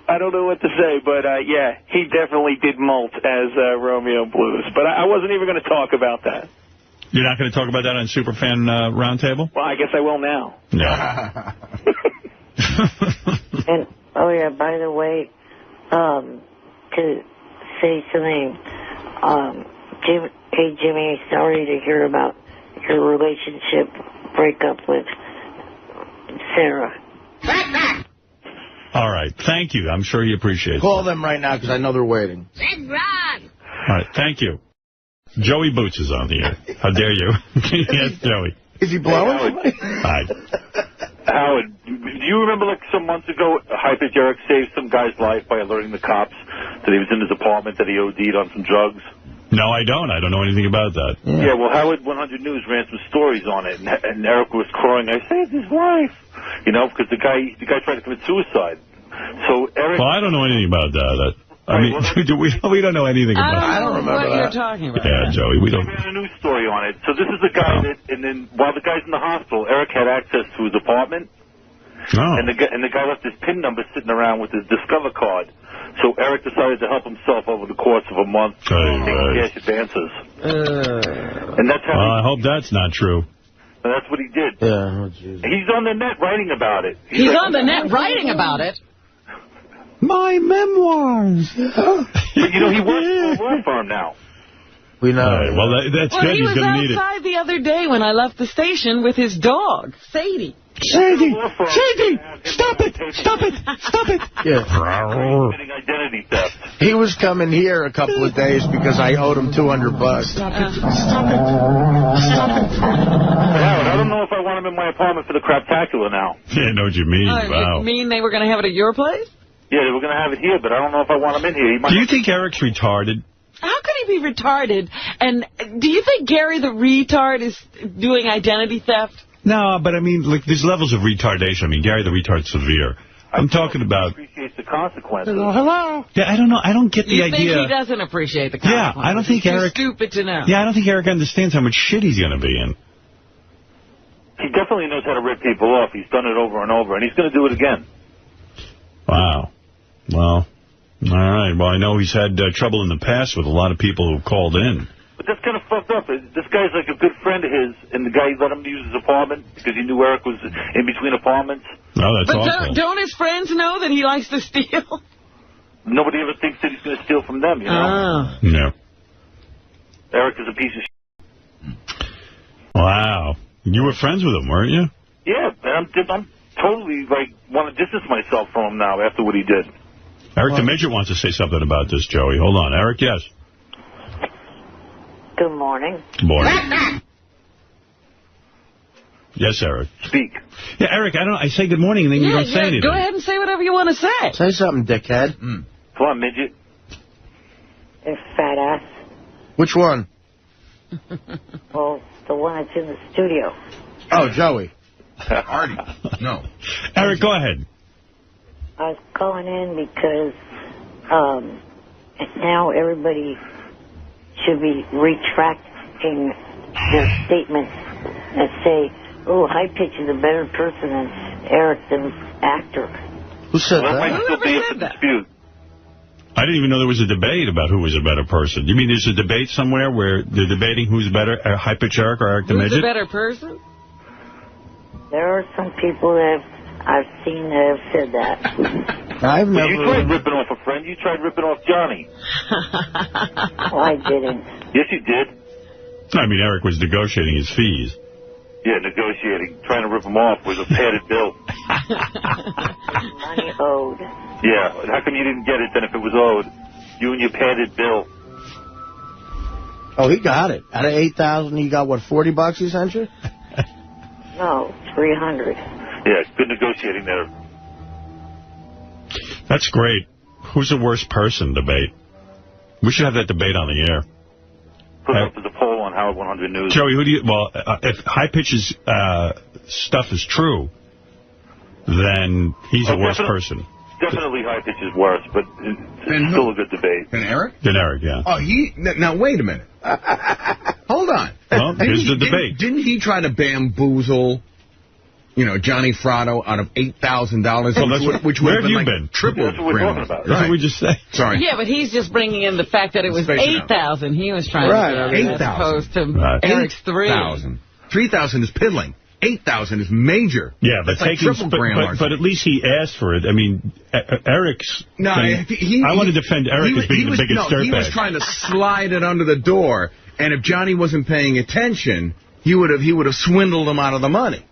I don't know what to say, but yeah, he definitely did molt as Romeo Blues. But I wasn't even going to talk about that. You're not going to talk about that on Superfan Roundtable? Well, I guess I will now. Yeah. And, oh yeah, by the way, to say something, hey Jimmy, sorry to hear about your relationship breakup with Sarah. All right, thank you. I'm sure he appreciates it. Call them right now, because I know they're waiting. Red Ron. All right, thank you. Joey Boots is on the air. How dare you? Yes, Joey. Is he blowing? Hi. Howard, do you remember like some months ago, Hyperjeric saved some guy's life by alerting the cops that he was in his apartment, that he OD'd on some drugs? No, I don't. I don't know anything about that. Yeah, well, Howard 100 News ran some stories on it, and Eric was crying, I saved his life. You know, because the guy tried to commit suicide. So Eric... Well, I don't know anything about that. I mean, we don't know anything about that. I don't remember what you're talking about. Yeah, Joey, we don't... We ran a news story on it. So this is the guy that, and then while the guy's in the hospital, Eric had access to his apartment, Oh. And the guy left his PIN number sitting around with his Discover card. So Eric decided to help himself over the course of a month, taking cash advances. And that's how. I hope that's not true. And that's what he did. Yeah. He's on the net writing about it. He's on the net writing about it. My memoirs. But, you know, he works for a law firm now. We know. Well, that's good. He's going to need it. He was outside the other day when I left the station with his dog, Sadie. Sadie! Stop it! Stop it! Stop it! Yeah. Committing identity theft. He was coming here a couple of days because I owed him $200. Stop it! Stop it! Stop it! Howard, I don't know if I want him in my apartment for the craptacular now. Yeah, I know what you mean. Wow. You mean they were going to have it at your place? Yeah, they were going to have it here, but I don't know if I want him in here. Do you think Eric's retarded? How could he be retarded? And do you think Gary the retard is doing identity theft? No, but I mean, like, there's levels of retardation. I mean, Gary the retard's severe. I'm talking about... Appreciates the consequences. Hello. Yeah, I don't know. I don't get the idea. You think he doesn't appreciate the consequences? Yeah, I don't think He's Eric... too stupid to know. Yeah, I don't think Eric understands how much shit he's going to be in. He definitely knows how to rip people off. He's done it over and over, and he's going to do it again. Wow. Well, all right. Well, I know he's had trouble in the past with a lot of people who've called in. But that's kind of fucked up. This guy's like a good friend of his, and the guy let him use his apartment because he knew Eric was in between apartments. Oh, that's awful. But don't his friends know that he likes to steal? Nobody ever thinks that he's going to steal from them, you know? Yeah. Eric is a piece of shit. Wow. You were friends with him, weren't you? Yeah, and I'm totally, like, want to distance myself from him now after what he did. Eric the Midget wants to say something about this, Joey. Hold on. Eric, yes. Good morning. Good morning. Yes, Eric. Speak. Yeah, Eric, I say good morning, and then you don't say anything. Go ahead and say whatever you want to say. Say something, dickhead. Come on, Midget. Hey, fat ass. Which one? Well, the one that's in the studio. Oh, Joey. Artie. No. Eric, go ahead. I was calling in because now everybody should be retracting their statements and say, oh, High Pitch is a better person than Eric, the actor. Who said Well, that? that might still be up for dispute. I didn't even know there was a debate about who was a better person. You mean there's a debate somewhere where they're debating who's better, High Pitch Eric or Eric the Midget? Who's a better person? There are some people that I've seen that have said that. I've Well, never... you tried ripping off a friend. You tried ripping off Johnny. Oh, I didn't. Yes, you did. I mean, Eric was negotiating his fees. Yeah, negotiating. Trying to rip him off with a padded bill. Money owed. Yeah, how come you didn't get it then if it was owed? You and your padded bill. Oh, he got it. Out of 8,000, he got, what, $40 he sent you? No, 300. Yeah, good negotiating there. That's great. Who's the worst person debate? We should have that debate on the air. Put it up as a poll on Howard 100 News. Joey, who do you... Well, if High Pitch's stuff is true, then he's the worst person. Definitely High Pitch is worse, but it's still a good debate. And Eric? Then Eric, yeah. Oh, now, wait a minute. Hold on. Well, here's the debate. Didn't he try to bamboozle, Johnny Fratto out of $8,000, which would have been like triple That's what we're talking about. That's what we just said. Sorry. Yeah, but he's just bringing in the fact that it was 8,000. He was trying to get 8,000 as opposed to Eric's 3,000. 3,000 is piddling. 8,000 is major. Yeah, but like triple grand margin. But at least he asked for it. I mean, Eric's... No, I want to defend Eric as being the biggest dirtbag. He was trying to slide it under the door, and if Johnny wasn't paying attention, he would have swindled him out of the money.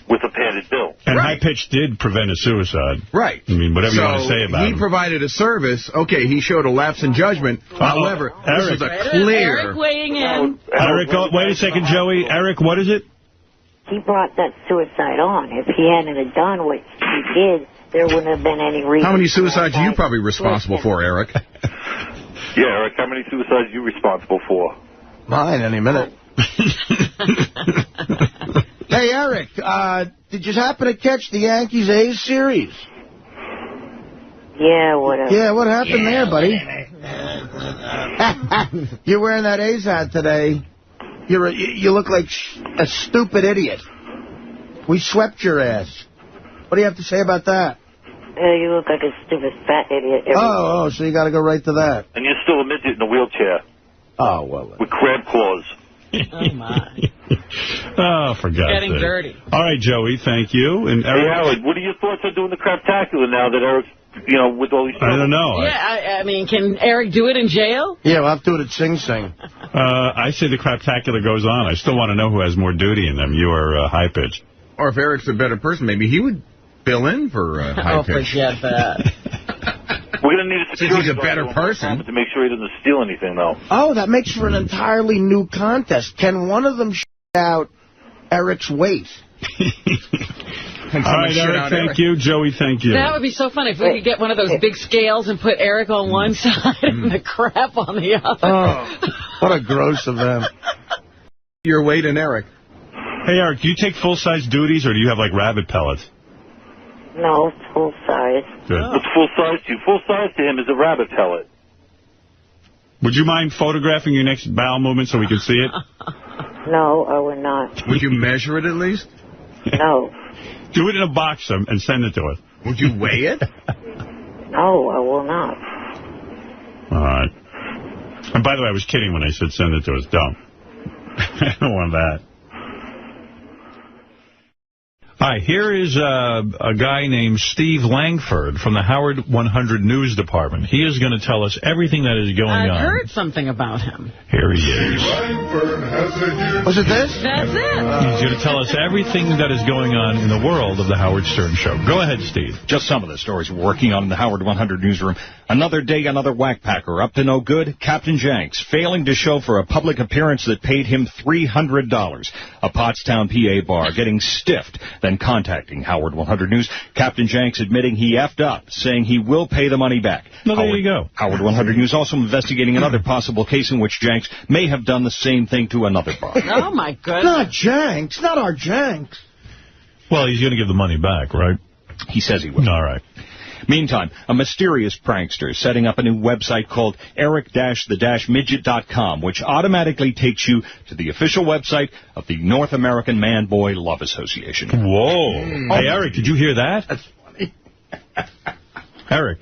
With a padded bill. And High Pitch did prevent a suicide. Right. I mean, whatever you want to say about him. He provided a service. Okay, he showed a lapse in judgment. However, this was a clear... Eric weighing in. Eric, wait a second, Joey. Eric, what is it? He brought that suicide on. If he hadn't have done what he did, there wouldn't have been any reason. How many suicides are you probably responsible for, Eric? Yeah, Eric, how many suicides are you responsible for? Mine, any minute. Hey, Eric, did you happen to catch the Yankees-A's series? Yeah, whatever. Yeah, what happened there, buddy? You're wearing that A's hat today. You look like a stupid idiot. We swept your ass. What do you have to say about that? You look like a stupid fat idiot. Oh, so you got to go right to that. And you're still a midget in a wheelchair. Oh, well. With crab claws. Oh, my. Oh, for God's sake. Getting dirty. All right, Joey, thank you. And Hey, Howard, what are your thoughts on doing the craptacular now that Eric's, with all these... I don't know. Yeah, I mean, can Eric do it in jail? Yeah, we'll have to do it at Sing Sing. I say the craptacular goes on. I still want to know who has more duty in them, you or High Pitch. Or if Eric's a better person, maybe he would fill in for High Pitch. Oh, forget that. We're going to need a security Since he's a better person. to make sure he doesn't steal anything, though. Oh, that makes for an entirely new contest. Can one of them out Eric's weight? All right, Eric, thank you. Joey, thank you. That would be so fun if we could get one of those big scales and put Eric on one side and the crap on the other. Oh, what a gross event. Your weight and Eric. Hey, Eric, do you take full-size duties, or do you have, like, rabbit pellets? No, full size. Good. What's full size to you? Full size to him is a rabbit pellet. Would you mind photographing your next bowel movement so we can see it? No, I would not. Would you measure it at least? No. Do it in a box and send it to us. Would you weigh it? No, I will not. All right. And by the way, I was kidding when I said send it to us. Don't. I don't want that. Hi, here is a guy named Steve Langford from the Howard 100 News Department. He is going to tell us everything that is going on. I've heard something about him. Here he is. Was it this? That's it. He's going to tell us everything that is going on in the world of the Howard Stern Show. Go ahead, Steve. Just some of the stories we're working on in the Howard 100 newsroom. Another day, another whackpacker. Up to no good. Captain Jenks failing to show for a public appearance that paid him $300. A Pottstown, PA bar getting stiffed, then contacting Howard 100 News. Captain Jenks admitting he effed up, saying he will pay the money back. Well, there you go. Howard 100 News also investigating another possible case in which Jenks may have done the same thing to another bar. Oh, my goodness. Not Jenks. Not our Jenks. Well, he's going to give the money back, right? He says he will. All right. Meantime, a mysterious prankster is setting up a new website called eric-the-midget.com, which automatically takes you to the official website of the North American Man-Boy Love Association. Whoa. Hey, Eric, did you hear that? That's funny. Eric.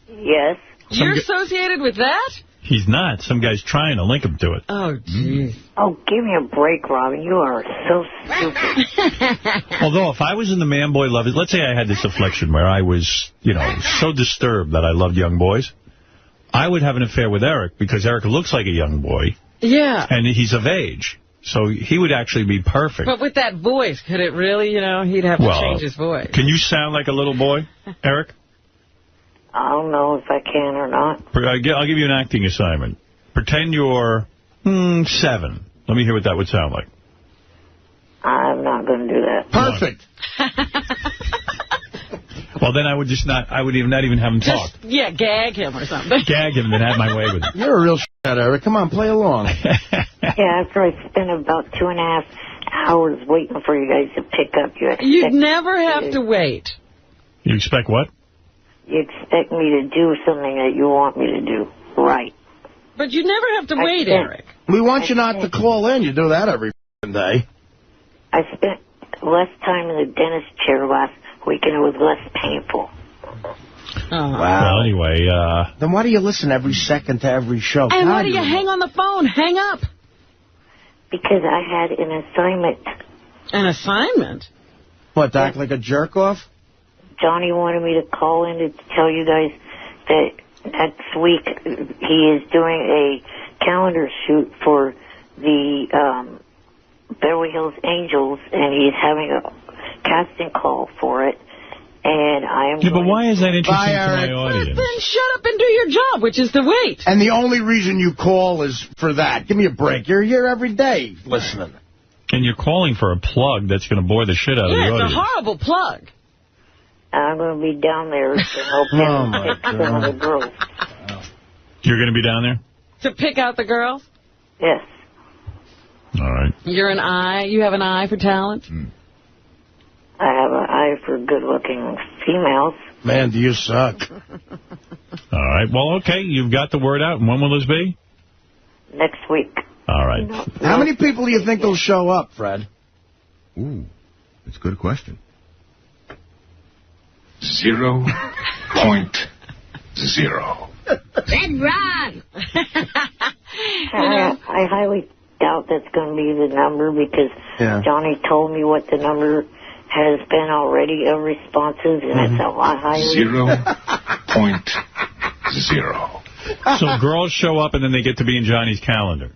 Yes. You're associated with that? He's not. Some guy's trying to link him to it. Oh, jeez. Oh, give me a break, Robin. You are so stupid. Although, if I was in the Man-Boy Love, let's say I had this affliction where I was, so disturbed that I loved young boys, I would have an affair with Eric because Eric looks like a young boy. Yeah. And he's of age. So he would actually be perfect. But with that voice, could it really, he'd have to change his voice. Can you sound like a little boy, Eric? I don't know if I can or not. I'll give you an acting assignment. Pretend you're 7. Let me hear what that would sound like. I'm not going to do that. Perfect. Well, then I would not even have him talk. Yeah, gag him or something. Gag him and then have my way with him. You're a real shit, Eric. Come on, play along. Yeah, after I spent about 2.5 hours waiting for you guys to pick up, you'd never have to wait. You expect what? You expect me to do something that you want me to do, right? But you never have to wait, Eric. We want you not to call in. You do that every day. I spent less time in the dentist chair last week, and it was less painful. Oh. Wow. Well, anyway, then why do you listen every second to every show? And why do you hang on the phone? Hang up. Because I had an assignment. An assignment? What, to act like a jerk-off? Johnny wanted me to call in to tell you guys that next week he is doing a calendar shoot for the Beverly Hills Angels, and he's having a casting call for it. And I am. Yeah, but why is that interesting to my audience? Then shut up and do your job, which is to wait. And the only reason you call is for that. Give me a break. You're here every day listening. And you're calling for a plug that's going to bore the shit out of the audience. Yeah, it's a horrible plug. I'm going to be down there to help him pick some of the girls. You're going to be down there? To pick out the girls? Yes. All right. You have an eye for talent? I have an eye for good-looking females. Man, do you suck. All right. Well, okay. You've got the word out. And when will this be? Next week. All right. How many people do you think will show up, Fred? Ooh, that's a good question. 0.0. Red Ron! I highly doubt that's going to be the number because Johnny told me what the number has been already of responses, and it's a lot higher. 0.0. So girls show up and then they get to be in Johnny's calendar.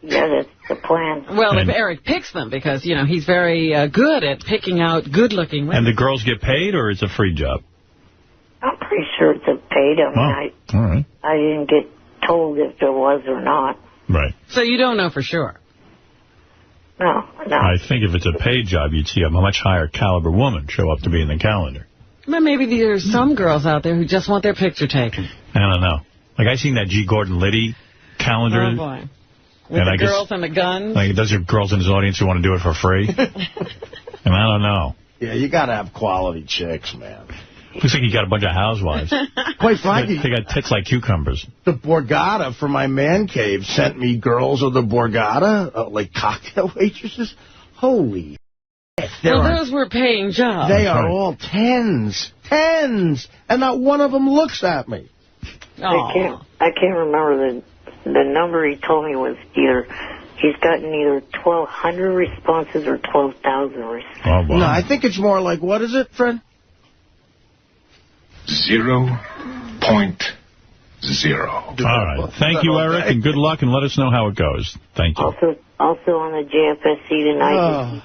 Yeah, that's the plan. Well, if Eric picks them, because, you know, he's very good at picking out good-looking women. And the girls get paid, or it's a free job? I'm pretty sure it's a paid. I mean, all right. I didn't get told if there was or not. Right. So you don't know for sure? No. I think if it's a paid job, you'd see a much higher caliber woman show up to be in the calendar. Well, maybe there's some girls out there who just want their picture taken. I don't know. Like, I seen that G. Gordon Liddy calendar. Oh, boy. With the girls and the guns? Like, those are girls in his audience who want to do it for free. And I don't know. Yeah, you got to have quality chicks, man. Looks like you got a bunch of housewives. Quite frankly, they got tits like cucumbers. The Borgata for my man cave sent me girls of the Borgata, like cocktail waitresses. Holy shit. Well, those were paying jobs. They are all tens. And not one of them looks at me. I can't remember the number he told me was he's gotten either 1,200 responses or 12,000 responses. Oh, wow. No, I think it's more like, what is it, Fred? 0.0. All right. Thank you, Eric, and good luck, and let us know how it goes. Thank you. Also on the JFSC tonight.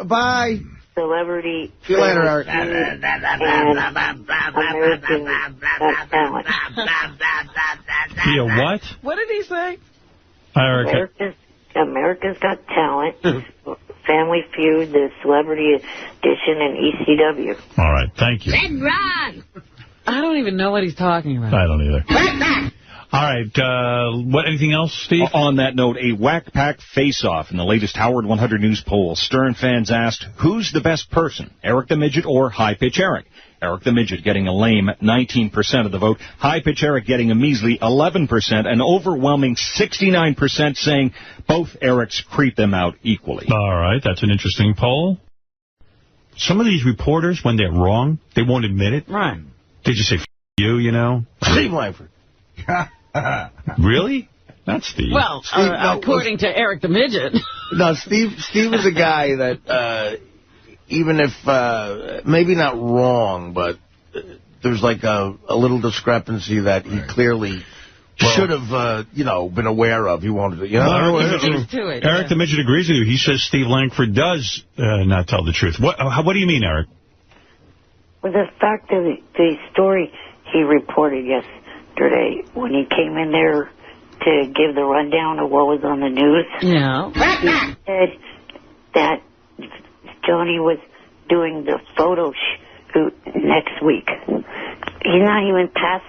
Bye. Celebrity. See you later, Eric. And American Got Talent. Yeah, what? What did he say? America's Got Talent, Family Feud, the Celebrity Edition, and ECW. All right, thank you. Red Ron! I don't even know what he's talking about. I don't either. All right, anything else, Steve? On that note, a whack pack face-off in the latest Howard 100 News poll. Stern fans asked, who's the best person, Eric the Midget or High Pitch Eric? Eric the Midget getting a lame 19% of the vote. High Pitch Eric getting a measly 11%. An overwhelming 69% saying both Erics creep them out equally. All right, that's an interesting poll. Some of these reporters, when they're wrong, they won't admit it. Right. They just say, F you, you know. Steve Langford. Really? Not Steve. Well, according to Eric the Midget. No, Steve is a guy that, even if, maybe not wrong, but there's like a little discrepancy that he clearly should have, been aware of. He wanted to, Eric the Midget agrees with you. He says Steve Langford does not tell the truth. What do you mean, Eric? Well, the fact of the story he reported yesterday when he came in there to give the rundown of what was on the news. Yeah. He said that Johnny was doing the photo shoot next week. He's not even past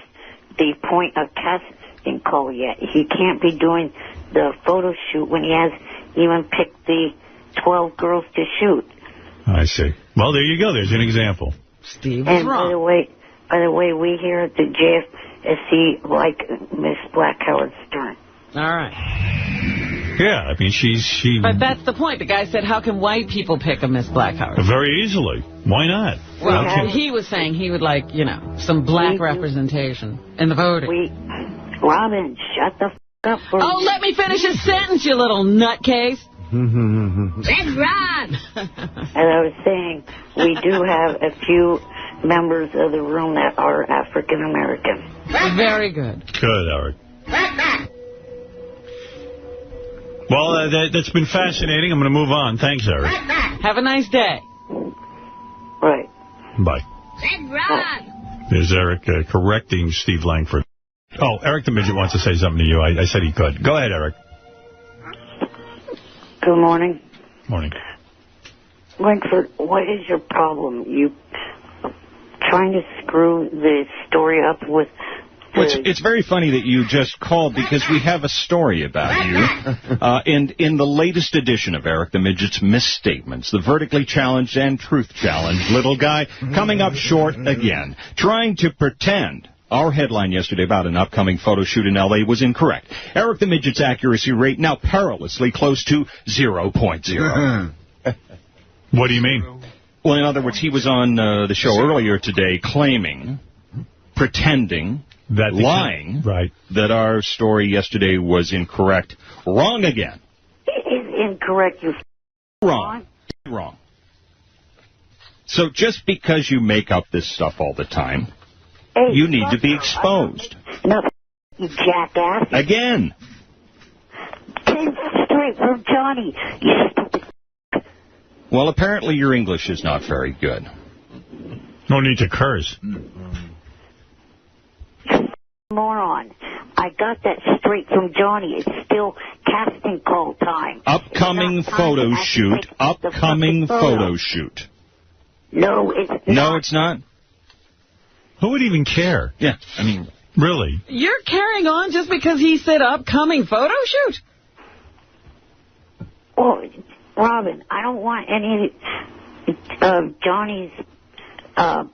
the point of casting call yet. He can't be doing the photo shoot when he has even picked the 12 girls to shoot. I see. Well, there you go. There's an example. Steve is wrong. By the way, we here at the JFSC like Miss Black Howard Stern. All right. Yeah, I mean, she... But that's the point. The guy said, how can white people pick a Miss Black Howard? Very easily. Why not? Well, he was saying he would like, some black representation in the voting. Robin, shut the f*** up. Let me finish a sentence, you little nutcase. Red Ron! As I was saying, we do have a few members of the room that are African American. Very good. Good, Eric. Well, that's been fascinating. I'm going to move on. Thanks, Eric. Have a nice day. Right. Bye. Red Ron! There's Eric correcting Steve Langford. Oh, Eric the Midget wants to say something to you. I said he could. Go ahead, Eric. Good morning. Morning. Langford, what is your problem? You trying to screw the story up with... Well, it's very funny that you just called because we have a story about you. And in the latest edition of Eric the Midget's Misstatements, the vertically challenged and truth challenged little guy coming up short again, trying to pretend. Our headline yesterday about an upcoming photo shoot in L.A. was incorrect. Eric the Midget's accuracy rate now perilously close to 0.0. What do you mean? Well, in other words, he was on the show earlier today claiming, pretending, lying, that our story yesterday was incorrect. Wrong again. It is incorrect. You're wrong. Wrong. So just because you make up this stuff all the time, you need to be exposed. No, you jackass. Again. Came straight from Johnny, you stupid. Well, apparently your English is not very good. No need to curse. Moron. I got that straight from Johnny. It's still casting call time. Upcoming photo shoot. Upcoming photo shoot. No, it's not. No, it's not? Who would even care? Yeah, I mean... Really? You're carrying on just because he said upcoming photo shoot? Well, Robin, I don't want any of Johnny's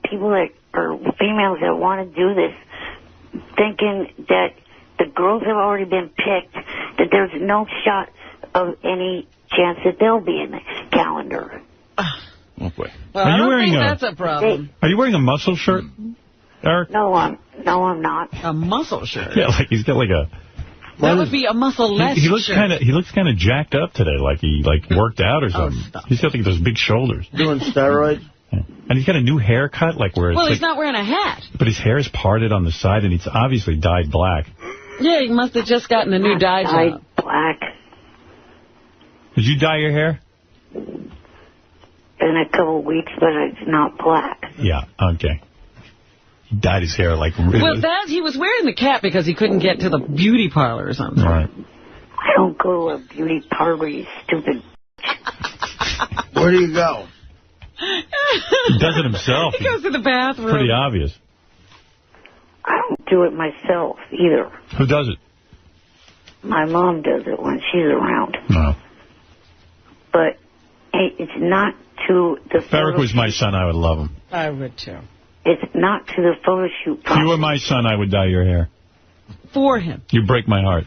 people that are females that want to do this thinking that the girls have already been picked, that there's no shot of any chance that they'll be in the calendar. Oh, boy. Well, I don't think that's a problem. Are you wearing a muscle shirt, Eric? No, I'm not. A muscle shirt? Yeah, like he's got like a... That would be a muscle-less he looks shirt. He looks kind of jacked up today, like he worked out or something. He's got like those big shoulders. Doing steroids? Yeah. And he's got a new haircut, like where it's Well, he's not wearing a hat. But his hair is parted on the side, and it's obviously dyed black. Yeah, he must have just gotten a new dye job. Black. Did you dye your hair? In a couple of weeks, but it's not black. Yeah, okay. He dyed his hair like really... Well, he was wearing the cap because he couldn't get to the beauty parlor or something. Right. I don't go to a beauty parlor, you stupid. Where do you go? He does it himself. He goes to the bathroom. Pretty obvious. I don't do it myself, either. Who does it? My mom does it when she's around. No. But it's not to the If Eric was my son, I would love him. I would, too. It's not to the photo shoot process. If you were my son, I would dye your hair. For him. You break my heart.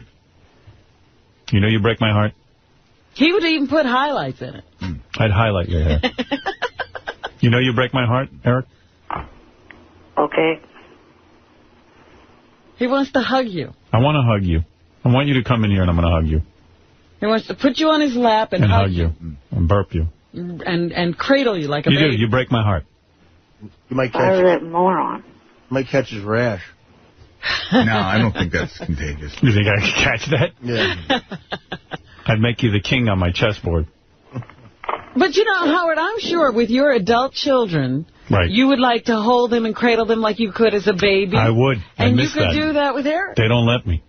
You know you break my heart? He would even put highlights in it. I'd highlight your hair. You know you break my heart, Eric? Okay. He wants to hug you. I want to hug you. I want you to come in here and I'm going to hug you. He wants to put you on his lap and hug you. And burp you. And cradle you like a baby. You do. You break my heart. You might catch that moron. Might catch his rash. No, I don't think that's contagious. You think I could catch that? Yeah. I'd make you the king on my chessboard. But, you know, Howard, I'm sure with your adult children, you would like to hold them and cradle them like you could as a baby. I would. And you could do that with Eric. They don't let me.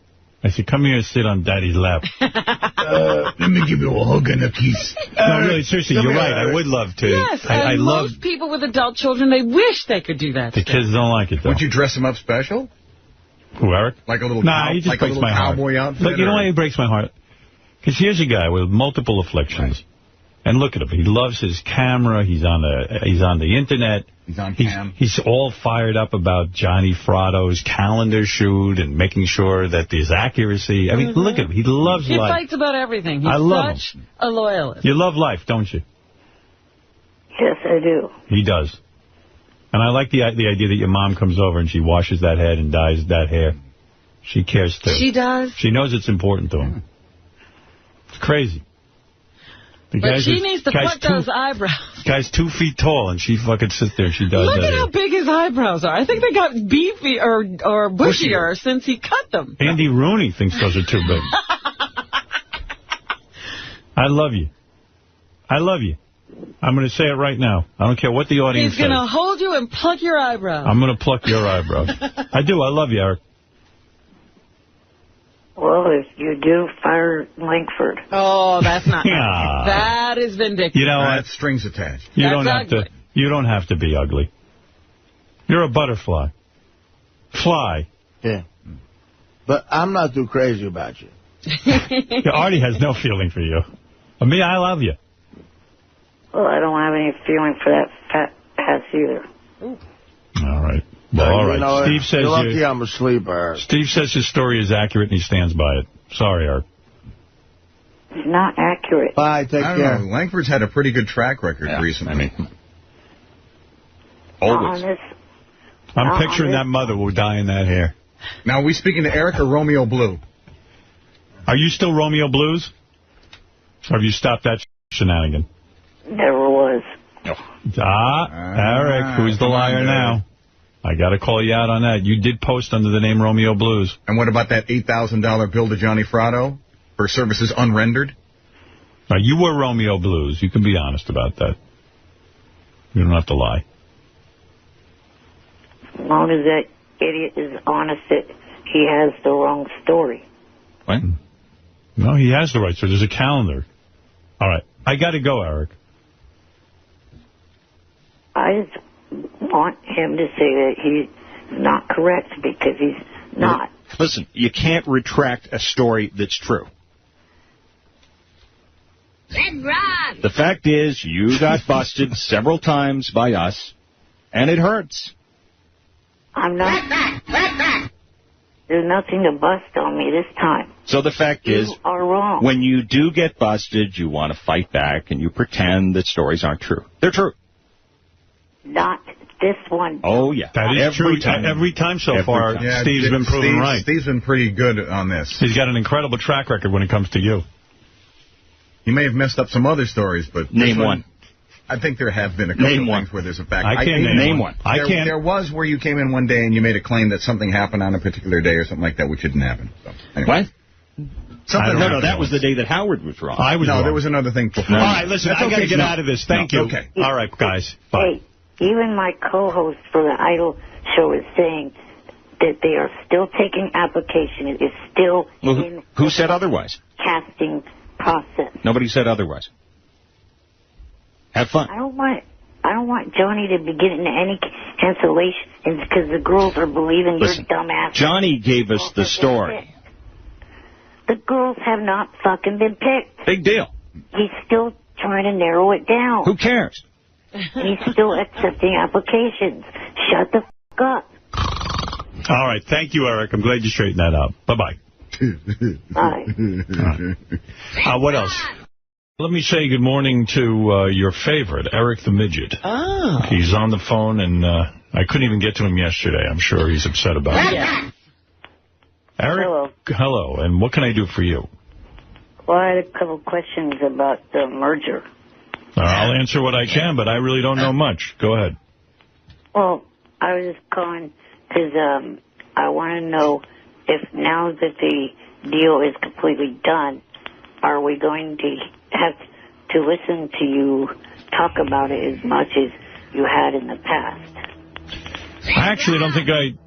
I said, come here and sit on Daddy's lap. Let me give you a hug and a kiss. No, really, seriously, you're right. I would love to. Yes, I love most people with adult children, they wish they could do that. The kids don't like it, though. Would you dress them up special? Who, Eric? Like a little, he just breaks my heart. Cowboy outfit? Look, you know why he breaks my heart? Because here's a guy with multiple afflictions. Right. And look at him. He loves his camera. He's on the internet. He's on cam. He's all fired up about Johnny Fratto's calendar shoot and making sure that there's accuracy. I mean, look at him. He loves life. He fights about everything. He's such a loyalist. You love life, don't you? Yes, I do. He does. And I like the idea that your mom comes over and she washes that head and dyes that hair. She cares, too. She does? She knows it's important to him. It's crazy. But she needs to pluck those eyebrows. Guy's 2 feet tall, and she fucking sits there and she does that. Look at how big his eyebrows are. I think they got beefy or bushier since he cut them. Andy Rooney thinks those are too big. I love you. I love you. I'm going to say it right now. I don't care what the audience says. He's going to hold you and pluck your eyebrows. I'm going to pluck your eyebrows. I do. I love you, Eric. Well, if you do, fire Langford. Oh, that's not nice. That is vindictive. You know what? That's strings attached. You don't have to be ugly. You're a butterfly. Fly. Yeah. But I'm not too crazy about you. Artie has no feeling for you. Me, I love you. Well, I don't have any feeling for that fat ass either. Ooh. All right. Well, all right. Steve says you're lucky I'm a sleeper. Steve says his story is accurate and he stands by it. Sorry, Art. It's not accurate. Bye, take care. Langford's had a pretty good track record recently. Always. I'm picturing that mother will dye in that hair. Now, are we speaking to Eric or Romeo Blue? Are you still Romeo Blues? Or have you stopped that shenanigan? Never was. Eric, who's the liar now? I got to call you out on that. You did post under the name Romeo Blues. And what about that $8,000 bill to Johnny Fratto for services unrendered? You were Romeo Blues. You can be honest about that. You don't have to lie. As long as that idiot is honest that he has the wrong story. What? No, he has the right story. There's a calendar. All right. I got to go, Eric. I just want him to say that he's not correct because he's not. Listen, you can't retract a story that's true. The fact is, you got busted several times by us, and it hurts. I'm not. There's nothing to bust on me this time. So the fact is, you are wrong. When you do get busted, you want to fight back, and you pretend that stories aren't true. They're true. Not this one. Oh, yeah. That is true. Every time so far, Yeah, Steve's been proven right. Steve's been pretty good on this. He's got an incredible track record when it comes to you. He may have messed up some other stories, but... Name one. I think there have been a couple of things where there's a fact. I can't name one. There was where you came in one day and you made a claim that something happened on a particular day or something like that, which didn't happen. So, anyway. What? No, that was the day that Howard was wrong. I was wrong. There was another thing before. All right, listen, I got to get out of this. Thank you. Okay. All right, guys. Bye. Hey, even my co-host for the Idol show is saying that they are still taking applications. It is still in who said otherwise? Casting process. Nobody said otherwise. Have fun. I don't want Johnny to be getting any cancellations because the girls are believing your dumb ass. Johnny gave us the story. The girls have not fucking been picked. Big deal. He's still trying to narrow it down. Who cares? He's still accepting applications. Shut the fuck up. All right. Thank you, Eric. I'm glad you straightened that out. Bye-bye. Bye. What else? Let me say good morning to your favorite, Eric the Midget. Oh. He's on the phone, and I couldn't even get to him yesterday. I'm sure he's upset about it. Yeah. Eric, hello, and what can I do for you? Well, I had a couple questions about the merger. I'll answer what I can, but I really don't know much. Go ahead. Well, I was just calling because I want to know if now that the deal is completely done, are we going to have to listen to you talk about it as much as you had in the past? I actually don't think I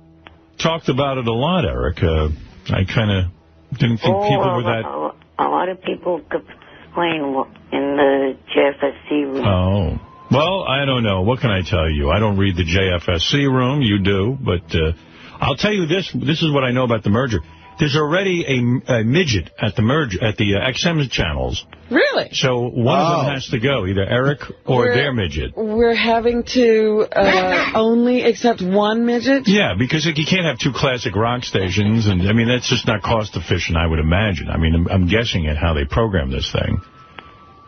talked about it a lot, Eric. I kind of didn't think people were that... A lot of people complain in the JFSC room. Oh. Well, I don't know. What can I tell you? I don't read the JFSC room. You do. But I'll tell you this. This is what I know about the merger. There's already a midget at the XM channels. Really? So one of them has to go, either Eric or their midget. We're having to only accept one midget? Yeah, because you can't have two classic rock stations. And I mean, that's just not cost efficient, I would imagine. I mean, I'm guessing at how they program this thing.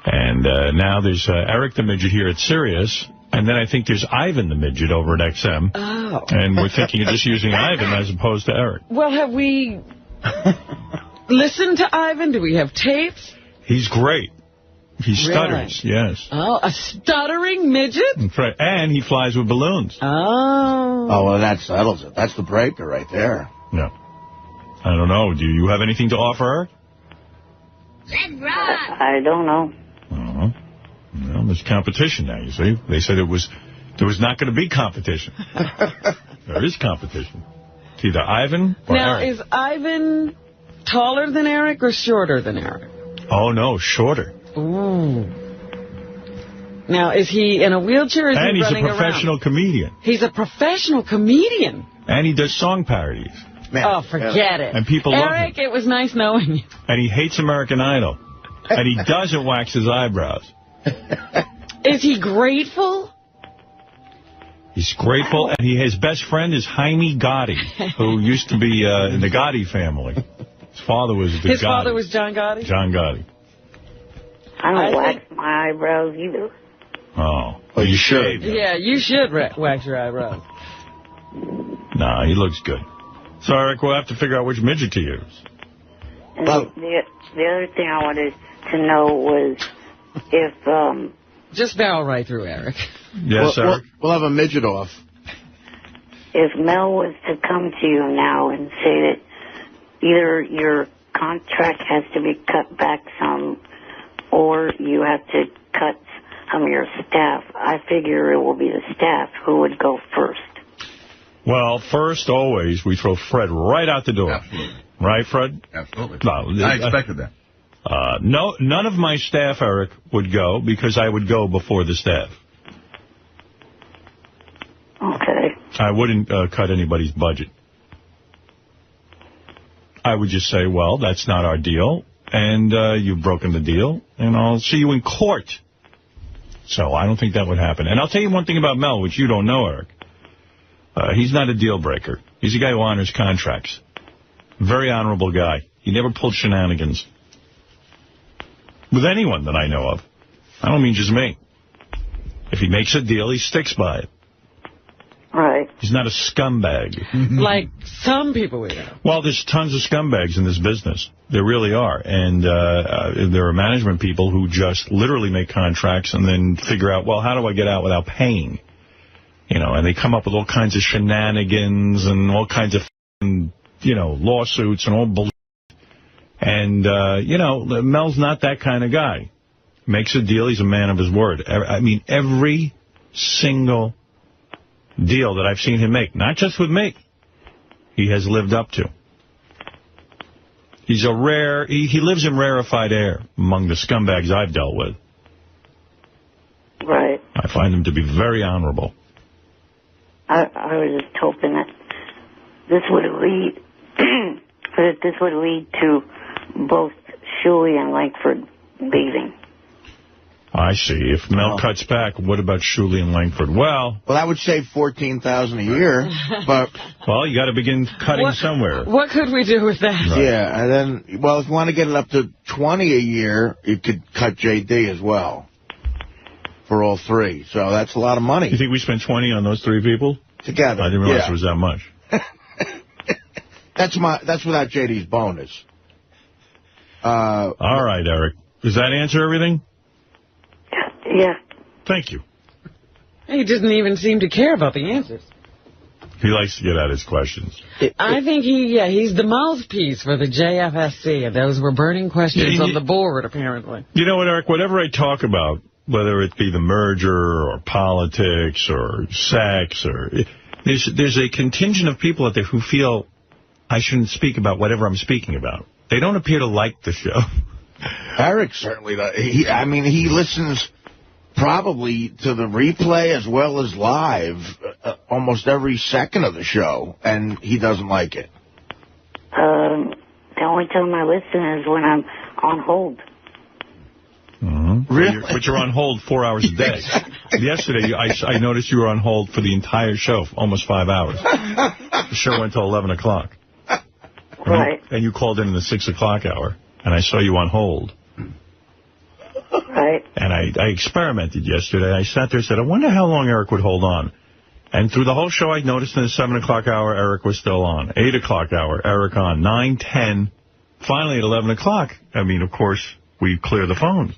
And now there's Eric the Midget here at Sirius. And then I think there's Ivan the Midget over at XM. Oh. And we're thinking of just using Ivan as opposed to Eric. Well, have we listened to Ivan? Do we have tapes? He's great. He stutters, yes. Oh, a stuttering midget? That's right. And he flies with balloons. Oh. Oh, well, that settles it. That's the breaker right there. Yeah. I don't know. Do you have anything to offer, Eric? I don't know. Well, there's competition now, you see. They said there was not going to be competition. There is competition. It's either Ivan or Now, Eric. is Ivan taller than Eric or shorter than Eric? Oh, no, shorter. Ooh. Now, is he in a wheelchair or is he running around? And he's a professional comedian. He's a professional comedian? And he does song parodies. Oh, forget it. And people love him. Eric, it was nice knowing you. And he hates American Idol. And he doesn't wax his eyebrows. Is he grateful? He's grateful, and his best friend is Jaime Gotti, who used to be in the Gotti family. His father was the His Gotti. father was John Gotti? John Gotti. I don't wax my eyebrows either. Oh. Well, you should. Yeah, you should wax your eyebrows. Nah, he looks good. So, Eric, we'll have to figure out which midget to use. And the other thing I wanted to know was if... Just barrel right through, Eric. Yes, Eric? We'll have a midget off. If Mel was to come to you now and say that either your contract has to be cut back some or you have to cut some of your staff, I figure it will be the staff who would go first. Well, first, always, we throw Fred right out the door. Absolutely. Right, Fred? Absolutely. No, I expected that. No, none of my staff, Eric, would go because I would go before the staff. Okay. I wouldn't cut anybody's budget. I would just say, well, that's not our deal, and you've broken the deal, and I'll see you in court. So I don't think that would happen. And I'll tell you one thing about Mel, which you don't know, Eric. He's not a deal breaker. He's a guy who honors contracts. Very honorable guy. He never pulled shenanigans with anyone that I know of. I don't mean just me. If he makes a deal, he sticks by it. Right. He's not a scumbag. Like some people we know. Well, there's tons of scumbags in this business. There really are. And there are management people who just literally make contracts and then figure out, well, how do I get out without paying? You know, and they come up with all kinds of shenanigans and all kinds of, lawsuits and all bullshit. And, Mel's not that kind of guy. Makes a deal, he's a man of his word. I mean, every single deal that I've seen him make, not just with me, he has lived up to. He's he lives in rarefied air among the scumbags I've dealt with. Right. I find him to be very honorable. I was just hoping that this would lead to both Shuley and Langford leaving. I see. If Mel cuts back, what about Shuley and Langford? Well, that would save $14,000 a year. But you got to begin cutting somewhere. What could we do with that? Right. Yeah, and then, if you want to get it up to $20 a year, you could cut JD as well for all three. So that's a lot of money. You think we spent $20 on those three people together? I didn't realize it was that much. That's without JD's bonus. All right, Eric. Does that answer everything? Yeah. Thank you. He doesn't even seem to care about the answers. He likes to get at his questions. I think he's the mouthpiece for the JFSC, and those were burning questions on the board, apparently. You know what, Eric? Whatever I talk about, whether it be the merger or politics or sex, or there's a contingent of people out there who feel I shouldn't speak about whatever I'm speaking about. They don't appear to like the show. Eric certainly does. He listens probably to the replay as well as live almost every second of the show, and he doesn't like it. The only time I listen is when I'm on hold. Mm-hmm. Really? But you're on hold 4 hours a day. Yesterday, I noticed you were on hold for the entire show, almost 5 hours. The show went till 11 o'clock. Right. And you called in the 6 o'clock hour, and I saw you on hold. Right. And I experimented yesterday. I sat there and said, I wonder how long Eric would hold on. And through the whole show, I noticed in the 7 o'clock hour, Eric was still on. 8 o'clock hour, Eric on. 9, 10. Finally, at 11 o'clock, of course, we clear the phones.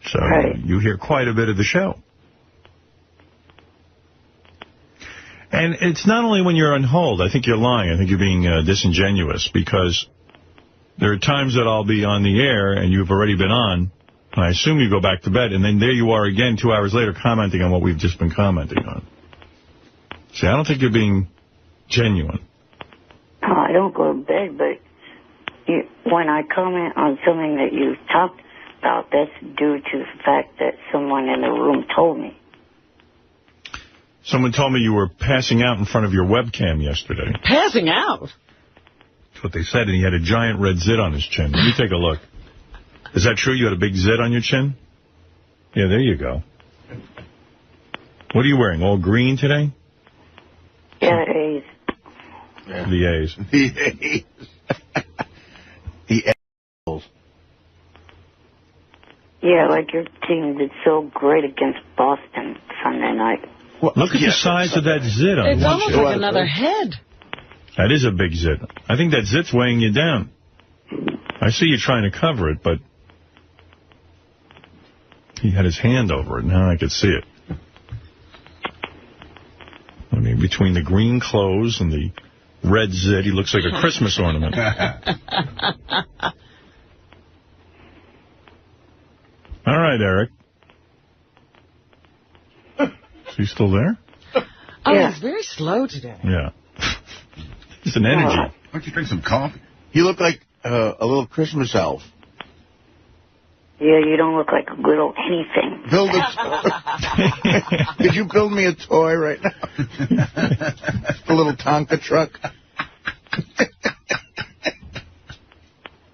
So you hear quite a bit of the show. And it's not only when you're on hold. I think you're lying. I think you're being disingenuous, because there are times that I'll be on the air and you've already been on, and I assume you go back to bed, and then there you are again 2 hours later commenting on what we've just been commenting on. See, I don't think you're being genuine. Oh, I don't go to bed, but when I comment on something that you talked about, that's due to the fact that someone in the room told me. Someone told me you were passing out in front of your webcam yesterday. Passing out? That's what they said, and he had a giant red zit on his chin. Let me take a look. Is that true? You had a big zit on your chin? Yeah, there you go. What are you wearing? All green today? Yeah, A's. Yeah. The A's. The A's. The A's. Yeah, like your team did so great against Boston Sunday night. Well, look at the size of that zit on It's almost like another head. That is a big zit. I think that zit's weighing you down. I see you trying to cover it, but he had his hand over it. Now I could see it. I mean, between the green clothes and the red zit, he looks like a Christmas ornament. All right, Eric. Is he still there? Oh, yeah. He's very slow today. Yeah. It's an energy. Why don't you drink some coffee? You look like a little Christmas elf. Yeah, you don't look like a little anything. Build a Could you build me a toy right now? A little Tonka truck.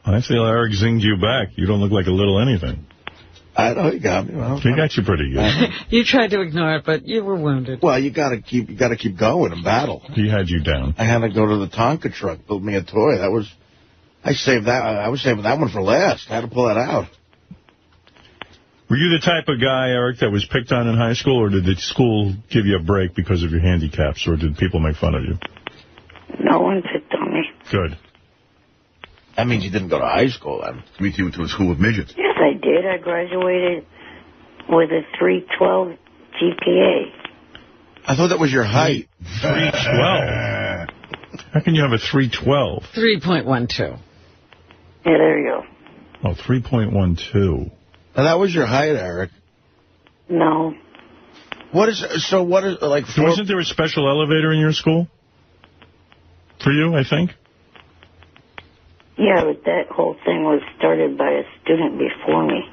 I feel Eric zinged you back. You don't look like a little anything. I know, he got me. Well, he got you pretty good. You tried to ignore it, but you were wounded. Well, you gotta keep going in battle. He had you down. I had to go to the Tonka truck, build me a toy. I was saving that one for last. I had to pull that out. Were you the type of guy, Eric, that was picked on in high school, or did the school give you a break because of your handicaps, or did people make fun of you? No one picked on me. Good. That means you didn't go to high school, then. That means you went to a school with midgets. Yes, I did. I graduated with a 312 GPA. I thought that was your height. 312? How can you have a 312? 3.12. Yeah, there you go. Oh, 3.12. Now, that was your height, Eric. No. Wasn't there a special elevator in your school? For you, I think? Yeah, but that whole thing was started by a student before me.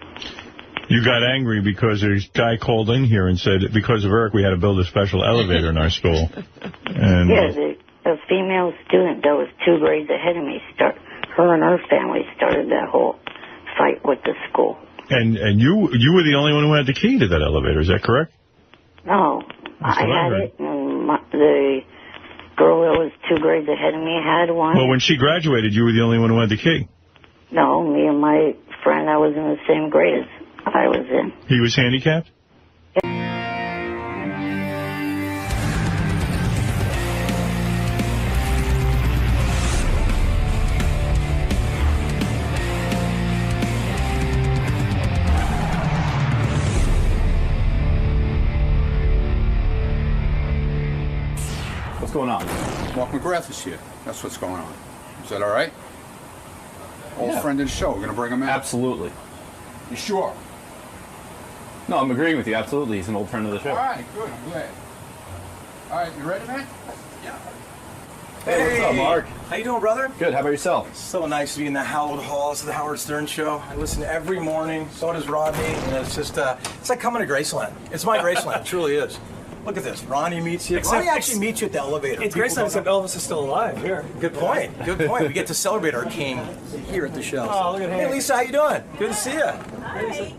You got angry because a guy called in here and said, because of Eric, we had to build a special elevator in our school. And yeah, a female student that was 2 grades ahead of me, her and her family started that whole fight with the school. And you were the only one who had the key to that elevator, is that correct? No, I had it, and the girl that was 2 grades ahead of me had one. Well, when she graduated, you were the only one who had the key. No, me and my friend I was in the same grade as I was in. He was handicapped? What's going on? Mark McGrath is here. That's what's going on. Is that all right? Old friend of the show. We're going to bring him in. Absolutely. You sure? No, I'm agreeing with you. Absolutely. He's an old friend of the show. All right, good. I'm glad. All right, you ready, man? Yeah. Hey, what's up, Mark? How you doing, brother? Good. How about yourself? So nice to be in the hallowed halls of the Howard Stern Show. I listen every morning. So does Rodney. And it's just, it's like coming to Graceland. It's my Graceland. It truly is. Look at this. Ronnie meets you. Ronnie actually meets you at the elevator. It's Graceland, except Elvis is still alive here. Good point. Good point. We get to celebrate our king here at the show. Oh, look at him. Hey, Lisa, how you doing? Good to see you. Hi.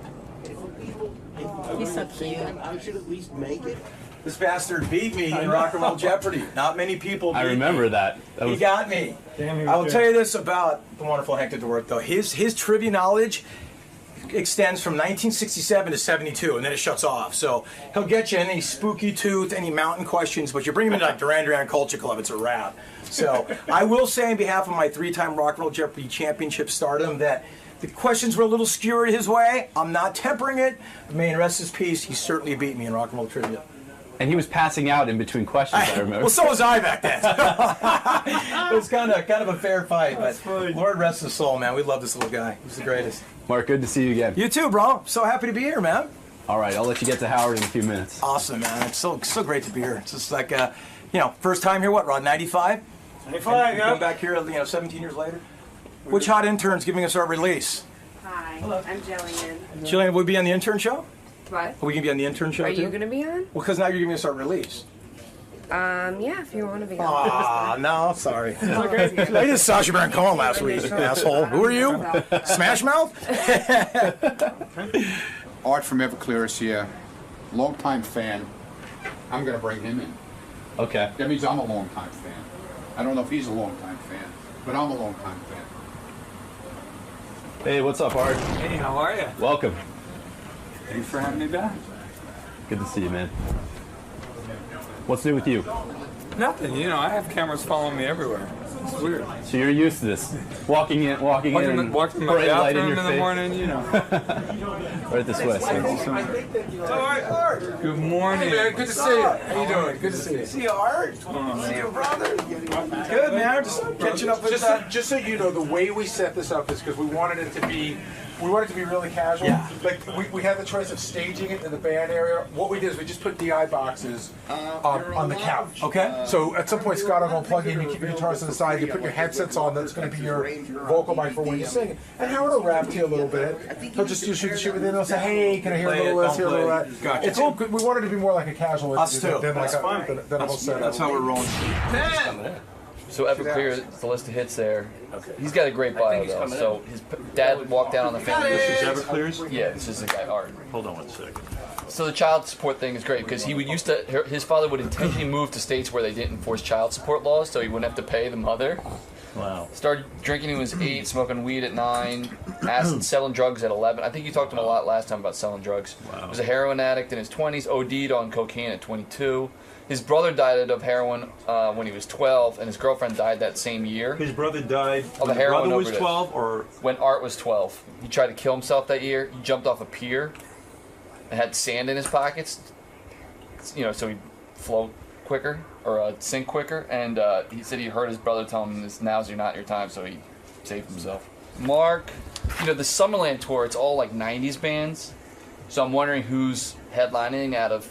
He's so cute. I should at least make it. This bastard beat me in Rock and Roll Jeopardy. Not many people beat I remember me. that. He got me. I will tell you this about the wonderful Hank DeWort, though. His trivia knowledge extends from 1967 to 72, and then it shuts off. So he'll get you any spooky tooth, any mountain questions, but you bring him into like Duran Duran Culture Club, it's a wrap. So I will say on behalf of my 3-time Rock and Roll Jeopardy championship stardom that the questions were a little skewered his way. I'm not tempering it. May rest his peace. He certainly beat me in Rock and Roll Trivia. And he was passing out in between questions, I remember. Well, so was I back then. It was kind of a fair fight, but Lord rest his soul, man. We love this little guy. He's the greatest. Mark, good to see you again. You too, bro. So happy to be here, man. All right, I'll let you get to Howard in a few minutes. Awesome, man. It's so great to be here. It's just like, first time here, what, Rod, 95? 95, yeah. Come back here, 17 years later. Which hot intern's giving us our release? Hi, I'm Jillian. Jillian, will we be on the intern show? What? Are we going to be on the intern show, Are too? you going to be on? Well, because now you're giving us our release. Yeah, if you want to be on. Aw, no, sorry. Okay. I did Sacha Baron Cohen last week, asshole. Who are you? Smash Mouth? Art from Everclear is here. Long-time fan. I'm going to bring him in. Okay. That means I'm a long-time fan. I don't know if he's a long-time fan, but I'm a long-time fan. Hey, what's up, Art? Hey, how are you? Welcome. Thank you for having me back. Good to see you, man. What's new with you? Nothing. You know, I have cameras following me everywhere. It's weird. So you're used to this. Walking in, walking in my bathroom in the morning, you know. Right this way. Good morning. Hey, man, good to see you. How you doing? Good to see you. See you, Art. See you, brother. Good, man. Just catching up with Just so you know, the way we set this up is because we wanted it to be really casual. Yeah. Like, we had the choice of staging it in the band area. What we did is we just put DI boxes on the couch. Okay. So at some point, Scott, I'm going to plug in, you keep your guitars to the side, you put your headsets on, that's going to be your vocal microphone when you sing. And Howard will rap to you a little bit. He'll just do shoot the shit with it, he'll say, hey, can I hear a little of this, hear a little of that. Gotcha. It's all good. We wanted to be more like a casual Us too. than That's fine. a whole setup. That's how we're rolling. So Everclear, the list of hits there. Okay. He's got a great bio though. So his dad walked down on the family. This is Everclear's? Yeah, this is the guy Art. Hold on one second. So the child support thing is great because his father would intentionally move to states where they didn't enforce child support laws, so he wouldn't have to pay the mother. Wow. Started drinking when he was 8, smoking weed at 9, selling drugs at 11. I think you talked to him a lot last time about selling drugs. Wow. He was a heroin addict in his 20s, OD'd on cocaine at 22. His brother died of heroin when he was 12, and his girlfriend died that same year. His brother died of when a heroin brother was overdose. 12, or when Art was 12. He tried to kill himself that year. He jumped off a pier and had sand in his pockets, you know, so he'd float quicker or sink quicker. And he said he heard his brother tell him, "Now's not your time," so he saved himself. Mark, you know, the Summerland tour, it's all like 90s bands. So I'm wondering who's headlining out of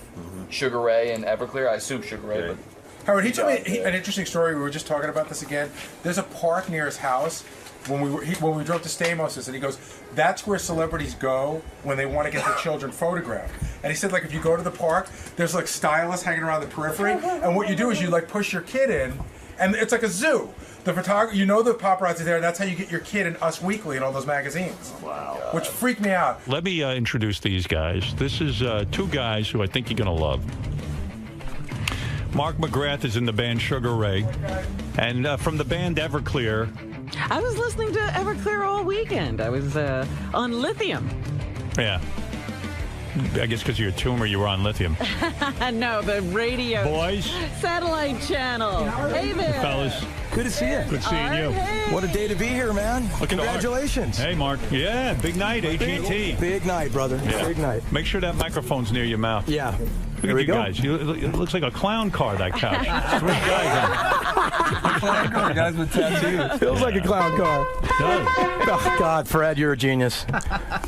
Sugar Ray and Everclear. I assume Sugar Ray, but Howard, he told me an interesting story. We were just talking about this again. There's a park near his house. When we drove to Stamos, and he goes, that's where celebrities go when they want to get their children photographed. And he said, like, if you go to the park, there's like stylists hanging around the periphery, and what you do is you like push your kid in, and it's like a zoo. The photographer, you know, the paparazzi there. That's how you get your kid in Us Weekly and all those magazines. Wow. Which freaked me out. Let me introduce these guys. This is two guys who I think you're going to love. Mark McGrath is in the band Sugar Ray, and from the band Everclear. I was listening to Everclear all weekend. I was on lithium. Yeah. I guess because of your tumor, you were on lithium. No, the radio. Boys. Satellite channel. Hey there. Fellas. Good to see you. Good seeing you. Hey. What a day to be here, man. Congratulations. Hey, Mark. Yeah, big night, AGT. Big night, brother. Yeah. Big night. Make sure that microphone's near your mouth. Yeah. Look at you guys. It looks like a clown car, that couch. Three guys. Clown car, guys with tattoos. Feels like a clown car. Oh, God, Fred, you're a genius.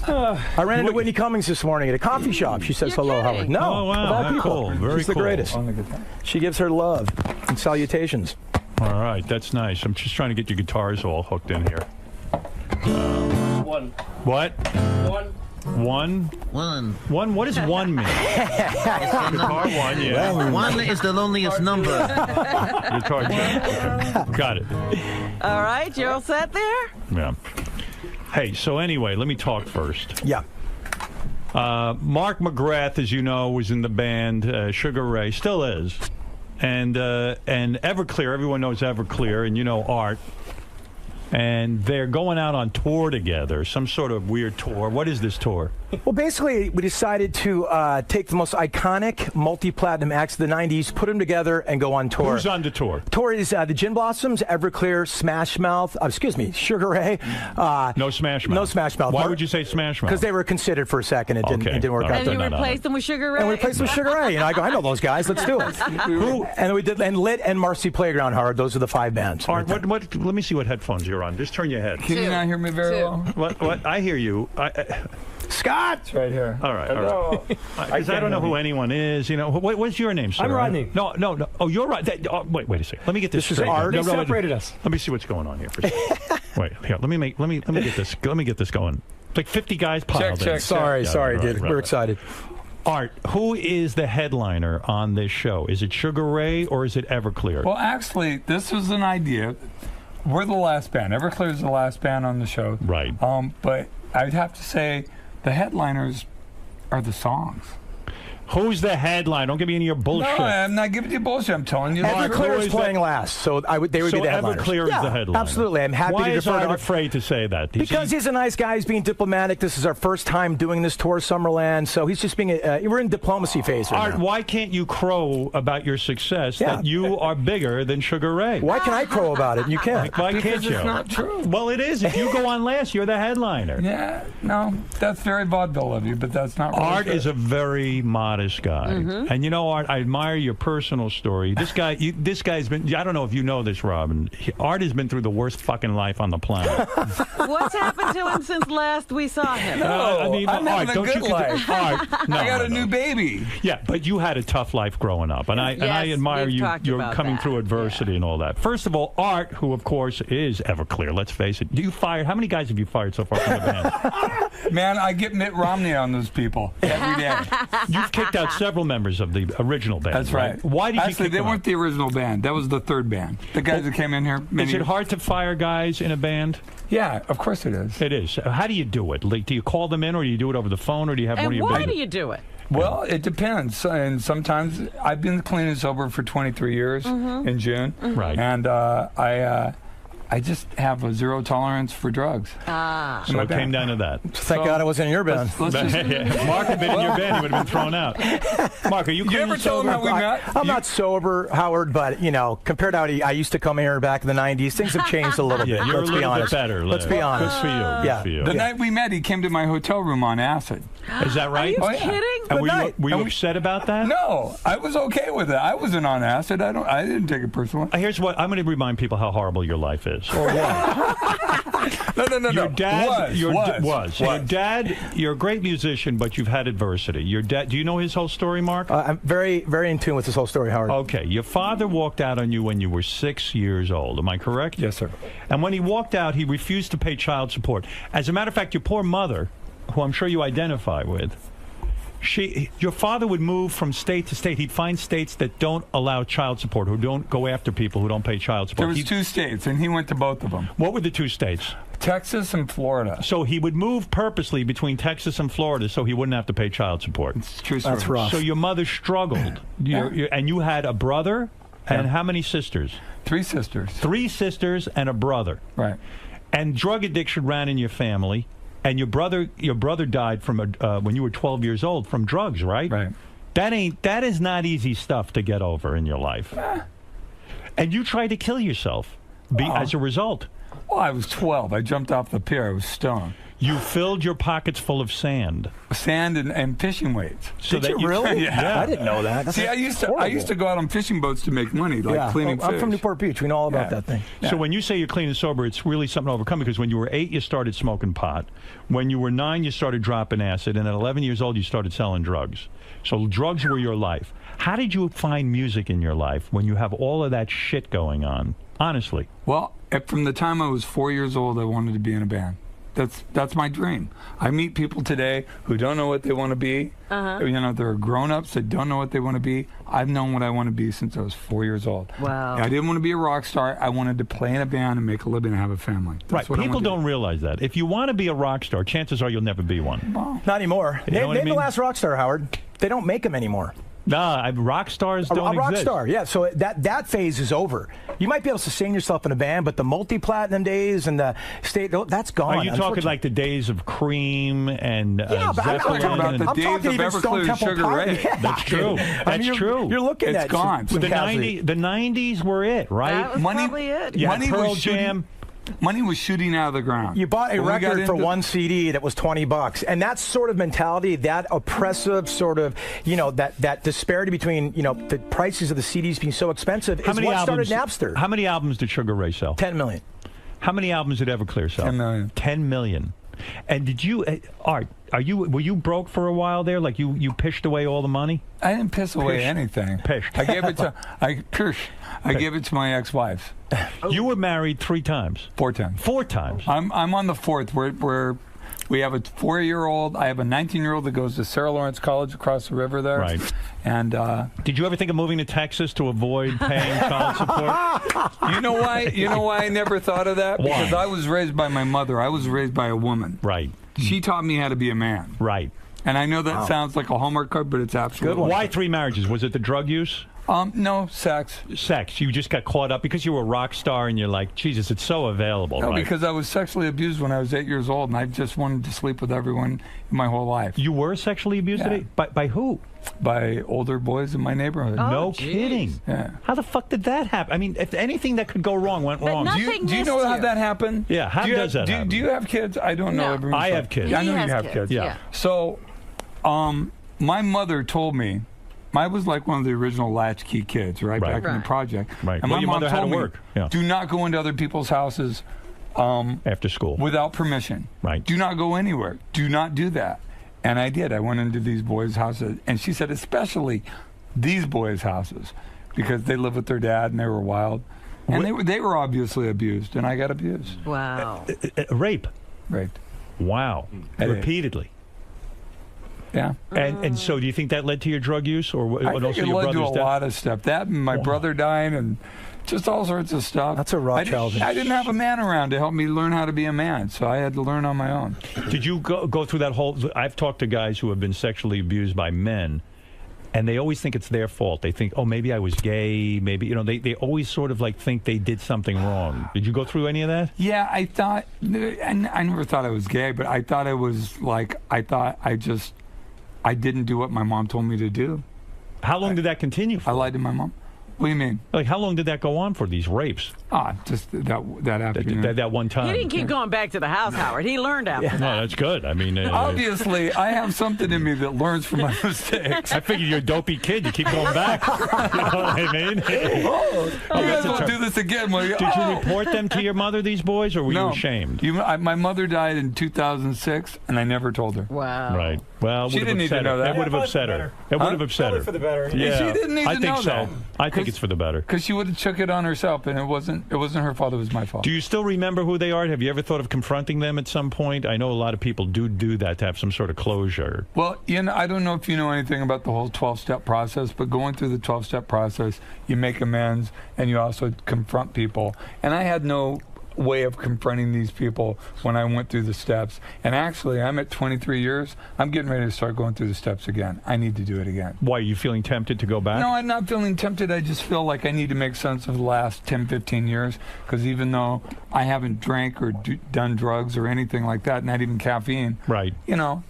I ran into Whitney Cummings this morning at a coffee shop. She says hello, Howard. No, oh, wow. of all people. Cool. Very She's the cool. greatest. She gives her love and salutations. All right, that's nice. I'm just trying to get your guitars all hooked in here. One. What? One. One? What does one mean? Guitar one, yeah. Well, one is the loneliest number. Guitar one. Okay. Got it. All right, you all set there? Yeah. Hey, so anyway, let me talk first. Yeah. Mark McGrath, as you know, was in the band Sugar Ray, still is. And Everclear, everyone knows Everclear, and you know Art. And they're going out on tour together, some sort of weird tour. What is this tour? Well, basically, we decided to take the most iconic multi-platinum acts of the 90s, put them together, and go on tour. Who's on the tour? Tour is the Gin Blossoms, Everclear, Smash Mouth, Sugar Ray. No Smash Mouth. No Smash Mouth. Why would you say Smash Mouth? Because they were considered for a second. It didn't work out. And you replaced them with Sugar Ray? And we replaced them with Sugar Ray. And I go, I know those guys. Let's do it. Who? And we did, and Lit and Marcy Playground Hard. Those are the 5 bands. Art, let me see what headphones you're on. Just turn your head. Can you not hear me very well? What? I hear you. Scott! It's right here. All right. Because I don't know who anyone is. You know, what's your name, sir? I'm Rodney. No. Oh, you're right. Wait a second. Let me get this straight. This is Art. They separated us. Let me see what's going on here. For a second. Wait. Here. Let me get this. Let me get this going. It's like 50 guys piled in. Sorry, dude. We're excited. Art, who is the headliner on this show? Is it Sugar Ray or is it Everclear? Well, actually, this was an idea. We're the last band. Everclear is the last band on the show. Right. But I'd have to say the headliners are the songs. Who's the headline? Don't give me any of your bullshit. No, I'm not giving you bullshit. I'm telling you. Everclear is playing last, so they would be the headliners. Everclear is the headliner. Absolutely. I'm happy Why to defer to Art Art. afraid to say that? Because he's a nice guy. He's being diplomatic. This is our first time doing this tour, Summerland, so he's just being we're in diplomacy phase right Art, now. why can't you crow about your success that you are bigger than Sugar Ray? Why can I crow about it and you can't? Why can't you? It's not true. Well, it is. If you go on last, you're the headliner. Yeah, no, that's very vaudeville of you, but that's not really Art true. is a very modest guy. And you know, Art, I admire your personal story. This guy's been, I don't know if you know this, Robin. Art has been through the worst fucking life on the planet. What's happened to him since last we saw him? I'm having a good life. Art, no, I got a new baby. Yeah, but you had a tough life growing up, and I admire you. You're coming through adversity and all that. First of all, Art, who of course is Everclear. Let's face it. How many guys have you fired so far from the band? Man, I get Mitt Romney on those people every day. You've kicked out several members of the original band. That's right. Why did you Actually, kick they them weren't the original band. That was the third band. The guys that came in here. Is it hard to fire guys in a band? Yeah, of course it is. It is. How do you do it? Like, do you call them in, or do you do it over the phone, or do you have one of your why do you do it? Well, it depends. And sometimes I've been clean and sober for 23 years in June. Right. And I just have a zero tolerance for drugs. So it came down to that. Thank God I wasn't in your band. If Mark had been in your band, he would have been thrown out. Mark, are you clean ever and told him sober? how we met? I'm not sober, Howard, but, compared to how I used to come here back in the 90s, things have changed a little bit. You're Let's a be little honest. bit better. Let's be honest. Good for you. Good for you. The night we met, he came to my hotel room on acid. Is that right? Are you kidding? And were you upset about that? No, I was okay with it. I wasn't on acid. I didn't take it personally. Here's what I'm going to remind people how horrible your life is. Or what? No. Your dad was. Your dad, you're a great musician, but you've had adversity. Your dad, do you know his whole story, Mark? I'm very, very in tune with this whole story, Howard. Okay, your father walked out on you when you were 6 years old. Am I correct? Yes, sir. And when he walked out, he refused to pay child support. As a matter of fact, your poor mother, who I'm sure you identify with, your father would move from state to state. He'd find states that don't allow child support, who don't go after people who don't pay child support. There was 2 states, and he went to both of them. What were the 2 states? Texas and Florida. So he would move purposely between Texas and Florida so he wouldn't have to pay child support. It's true. That's rough. So your mother struggled. And you had a brother? And how many sisters? 3 sisters. 3 sisters and a brother. Right. And drug addiction ran in your family. And your brother died from when you were 12 years old from drugs, right? Right. That is not easy stuff to get over in your life. And you tried to kill yourself as a result. Well, I was 12. I jumped off the pier. I was stoned. You filled your pockets full of sand. Sand and fishing weights. So Did you really? Yeah. I didn't know that. See, I used to go out on fishing boats to make money, like cleaning fish. I'm from Newport Beach. We know all about that thing. So when you say you're clean and sober, it's really something to overcome, because when you were 8, you started smoking pot. When you were 9, you started dropping acid. And at 11 years old, you started selling drugs. So drugs were your life. How did you find music in your life when you have all of that shit going on? Honestly. Well, from the time I was 4 years old, I wanted to be in a band. That's my dream. I meet people today who don't know what they want to be. There are grown-ups that don't know what they want to be. I've known what I want to be since I was 4 years old. Wow. I didn't want to be a rock star. I wanted to play in a band and make a living and have a family. That's Right. People don't realize that. If you want to be a rock star, chances are you'll never be one. Not anymore. Name the last rock star, Howard. They don't make them anymore. Nah, rock stars don't exist. A rock star, yeah. So that phase is over. You might be able to sustain yourself in a band, but the multi-platinum days and the state, that's gone. Are you talking like the days of Cream and but I'm talking about the days of Everclear and Sugar Ray. Yeah. That's true. That's true. You're looking at it's gone. The 90s were it, right? That was probably it. Yeah, Money Pearl was Jam. Money was shooting out of the ground. You bought a record for one CD that was $20, and that sort of mentality, that oppressive sort of, that disparity between, the prices of the CDs being so expensive is what started Napster. How many albums did Sugar Ray sell? 10 million. How many albums did Everclear sell? 10 million. 10 million. And did you, Art, were you broke for a while there? Like you pished away all the money? I didn't piss away anything. Pished. I gave it to I gave it to my ex-wife. You were married 3 times. 4 times. 4 times. I'm on the 4th. We have a 4-year-old. I have a 19-year-old that goes to Sarah Lawrence College across the river there. Right. And did you ever think of moving to Texas to avoid paying child support? You know why I never thought of that? Why? Because I was raised by my mother. I was raised by a woman. Right. She taught me how to be a man. Right. And I know that sounds like a Hallmark card, but it's absolutely. Why 3 marriages? Was it the drug use? No, sex. Sex. You just got caught up because you were a rock star and you're like, Jesus, it's so available. No, right? because I was sexually abused when I was 8 years old, and I just wanted to sleep with everyone my whole life. You were sexually abused at 8? By who? By older boys in my neighborhood. No kidding. Yeah. How the fuck did that happen? I mean, if anything that could go wrong went wrong. Do you know how that happened? Yeah, how does that happen? Do you have kids? I don't know. No. I have kids. Yeah, I know you have kids. Yeah. So, my mother told me, I was like one of the original latchkey kids, right? Back in the project. Right. And well, my your mom mother had to told me, work. Yeah. do not go into other people's houses after school without permission. Right. Do not go anywhere. Do not do that. And I did. I went into these boys' houses, and she said, especially these boys' houses, because they lived with their dad and they were wild, and they were obviously abused, and I got abused. Wow. Rape. Raped. Wow. Repeatedly. Yeah. And so do you think that led to your drug use, or I think also it your led to brother's a death? lot of stuff. That and my brother dying and just all sorts of stuff. That's a raw childhood. I didn't have a man around to help me learn how to be a man, so I had to learn on my own. Did you go through that whole... I've talked to guys who have been sexually abused by men, and they always think it's their fault. They think, oh, maybe I was gay, maybe, you know, they always sort of like think they did something wrong. Did you go through any of that? Yeah, I thought... I never thought I was gay, but I thought it was like... I didn't do what my mom told me to do. How long did that continue for? I lied to my mom. What do you mean? Like, how long did that go on for, these rapes? Just that afternoon. That one time. He didn't keep going back to the house, Howard. He learned after that. No, that's good. I mean... Obviously, I have something in me that learns from my mistakes. I figured you're a dopey kid. You keep going back. You know what I mean? You guys won't do this again, will you? Did you report them to your mother, these boys, or were you ashamed? My mother died in 2006, and I never told her. Wow. Right. Well, she didn't need to know that. It would have upset her. It would have upset her. For the better. Yeah. She didn't need to know so. that. I think it's for the better. Because she would have took it on herself, and it wasn't her fault. It was my fault. Do you still remember who they are? Have you ever thought of confronting them at some point? I know a lot of people do that to have some sort of closure. Well, I don't know if you know anything about the whole 12-step process, but going through the 12-step process, you make amends, and you also confront people. And I had no way of confronting these people when I went through the steps. And actually, I'm at 23 years. I'm getting ready to start going through the steps again. I need to do it again. Why, are you feeling tempted to go back? No, I'm not feeling tempted. I just feel like I need to make sense of the last 10, 15 years, because even though I haven't drank or done drugs or anything like that, not even caffeine, right?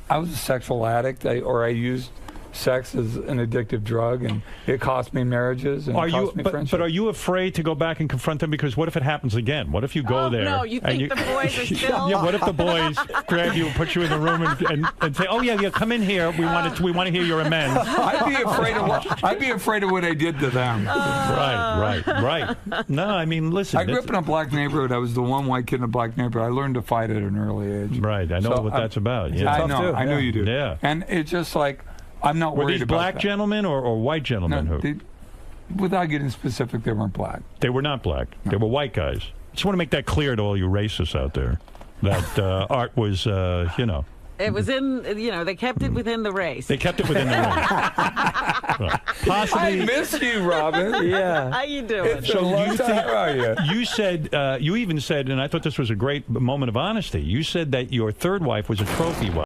I was a sexual addict, I used sex is an addictive drug, and it cost me marriages and cost me friendships. But are you afraid to go back and confront them? Because what if it happens again? What if you go there? No, you think the boys are still... Yeah, what if the boys grab you and put you in the room and say, oh, yeah, come in here. We want to hear your amends. I'd be afraid of what I did to them. Right. No, I mean, listen. I grew up in a black neighborhood. I was the one white kid in a black neighborhood. I learned to fight at an early age. Right, I know what that's about. Yeah. I know you do. Yeah. And it's just like, I'm not worried about that. Were these black gentlemen or white gentlemen? No, without getting specific, they weren't black. They were not black. No. They were white guys. Just want to make that clear to all you racists out there, that art was, It was in, they kept it within the race. They kept it within the race. Possibly. I miss you, Robin. Yeah. How you doing? So you said, you even said, and I thought this was a great moment of honesty, you said that your third wife was a trophy wife.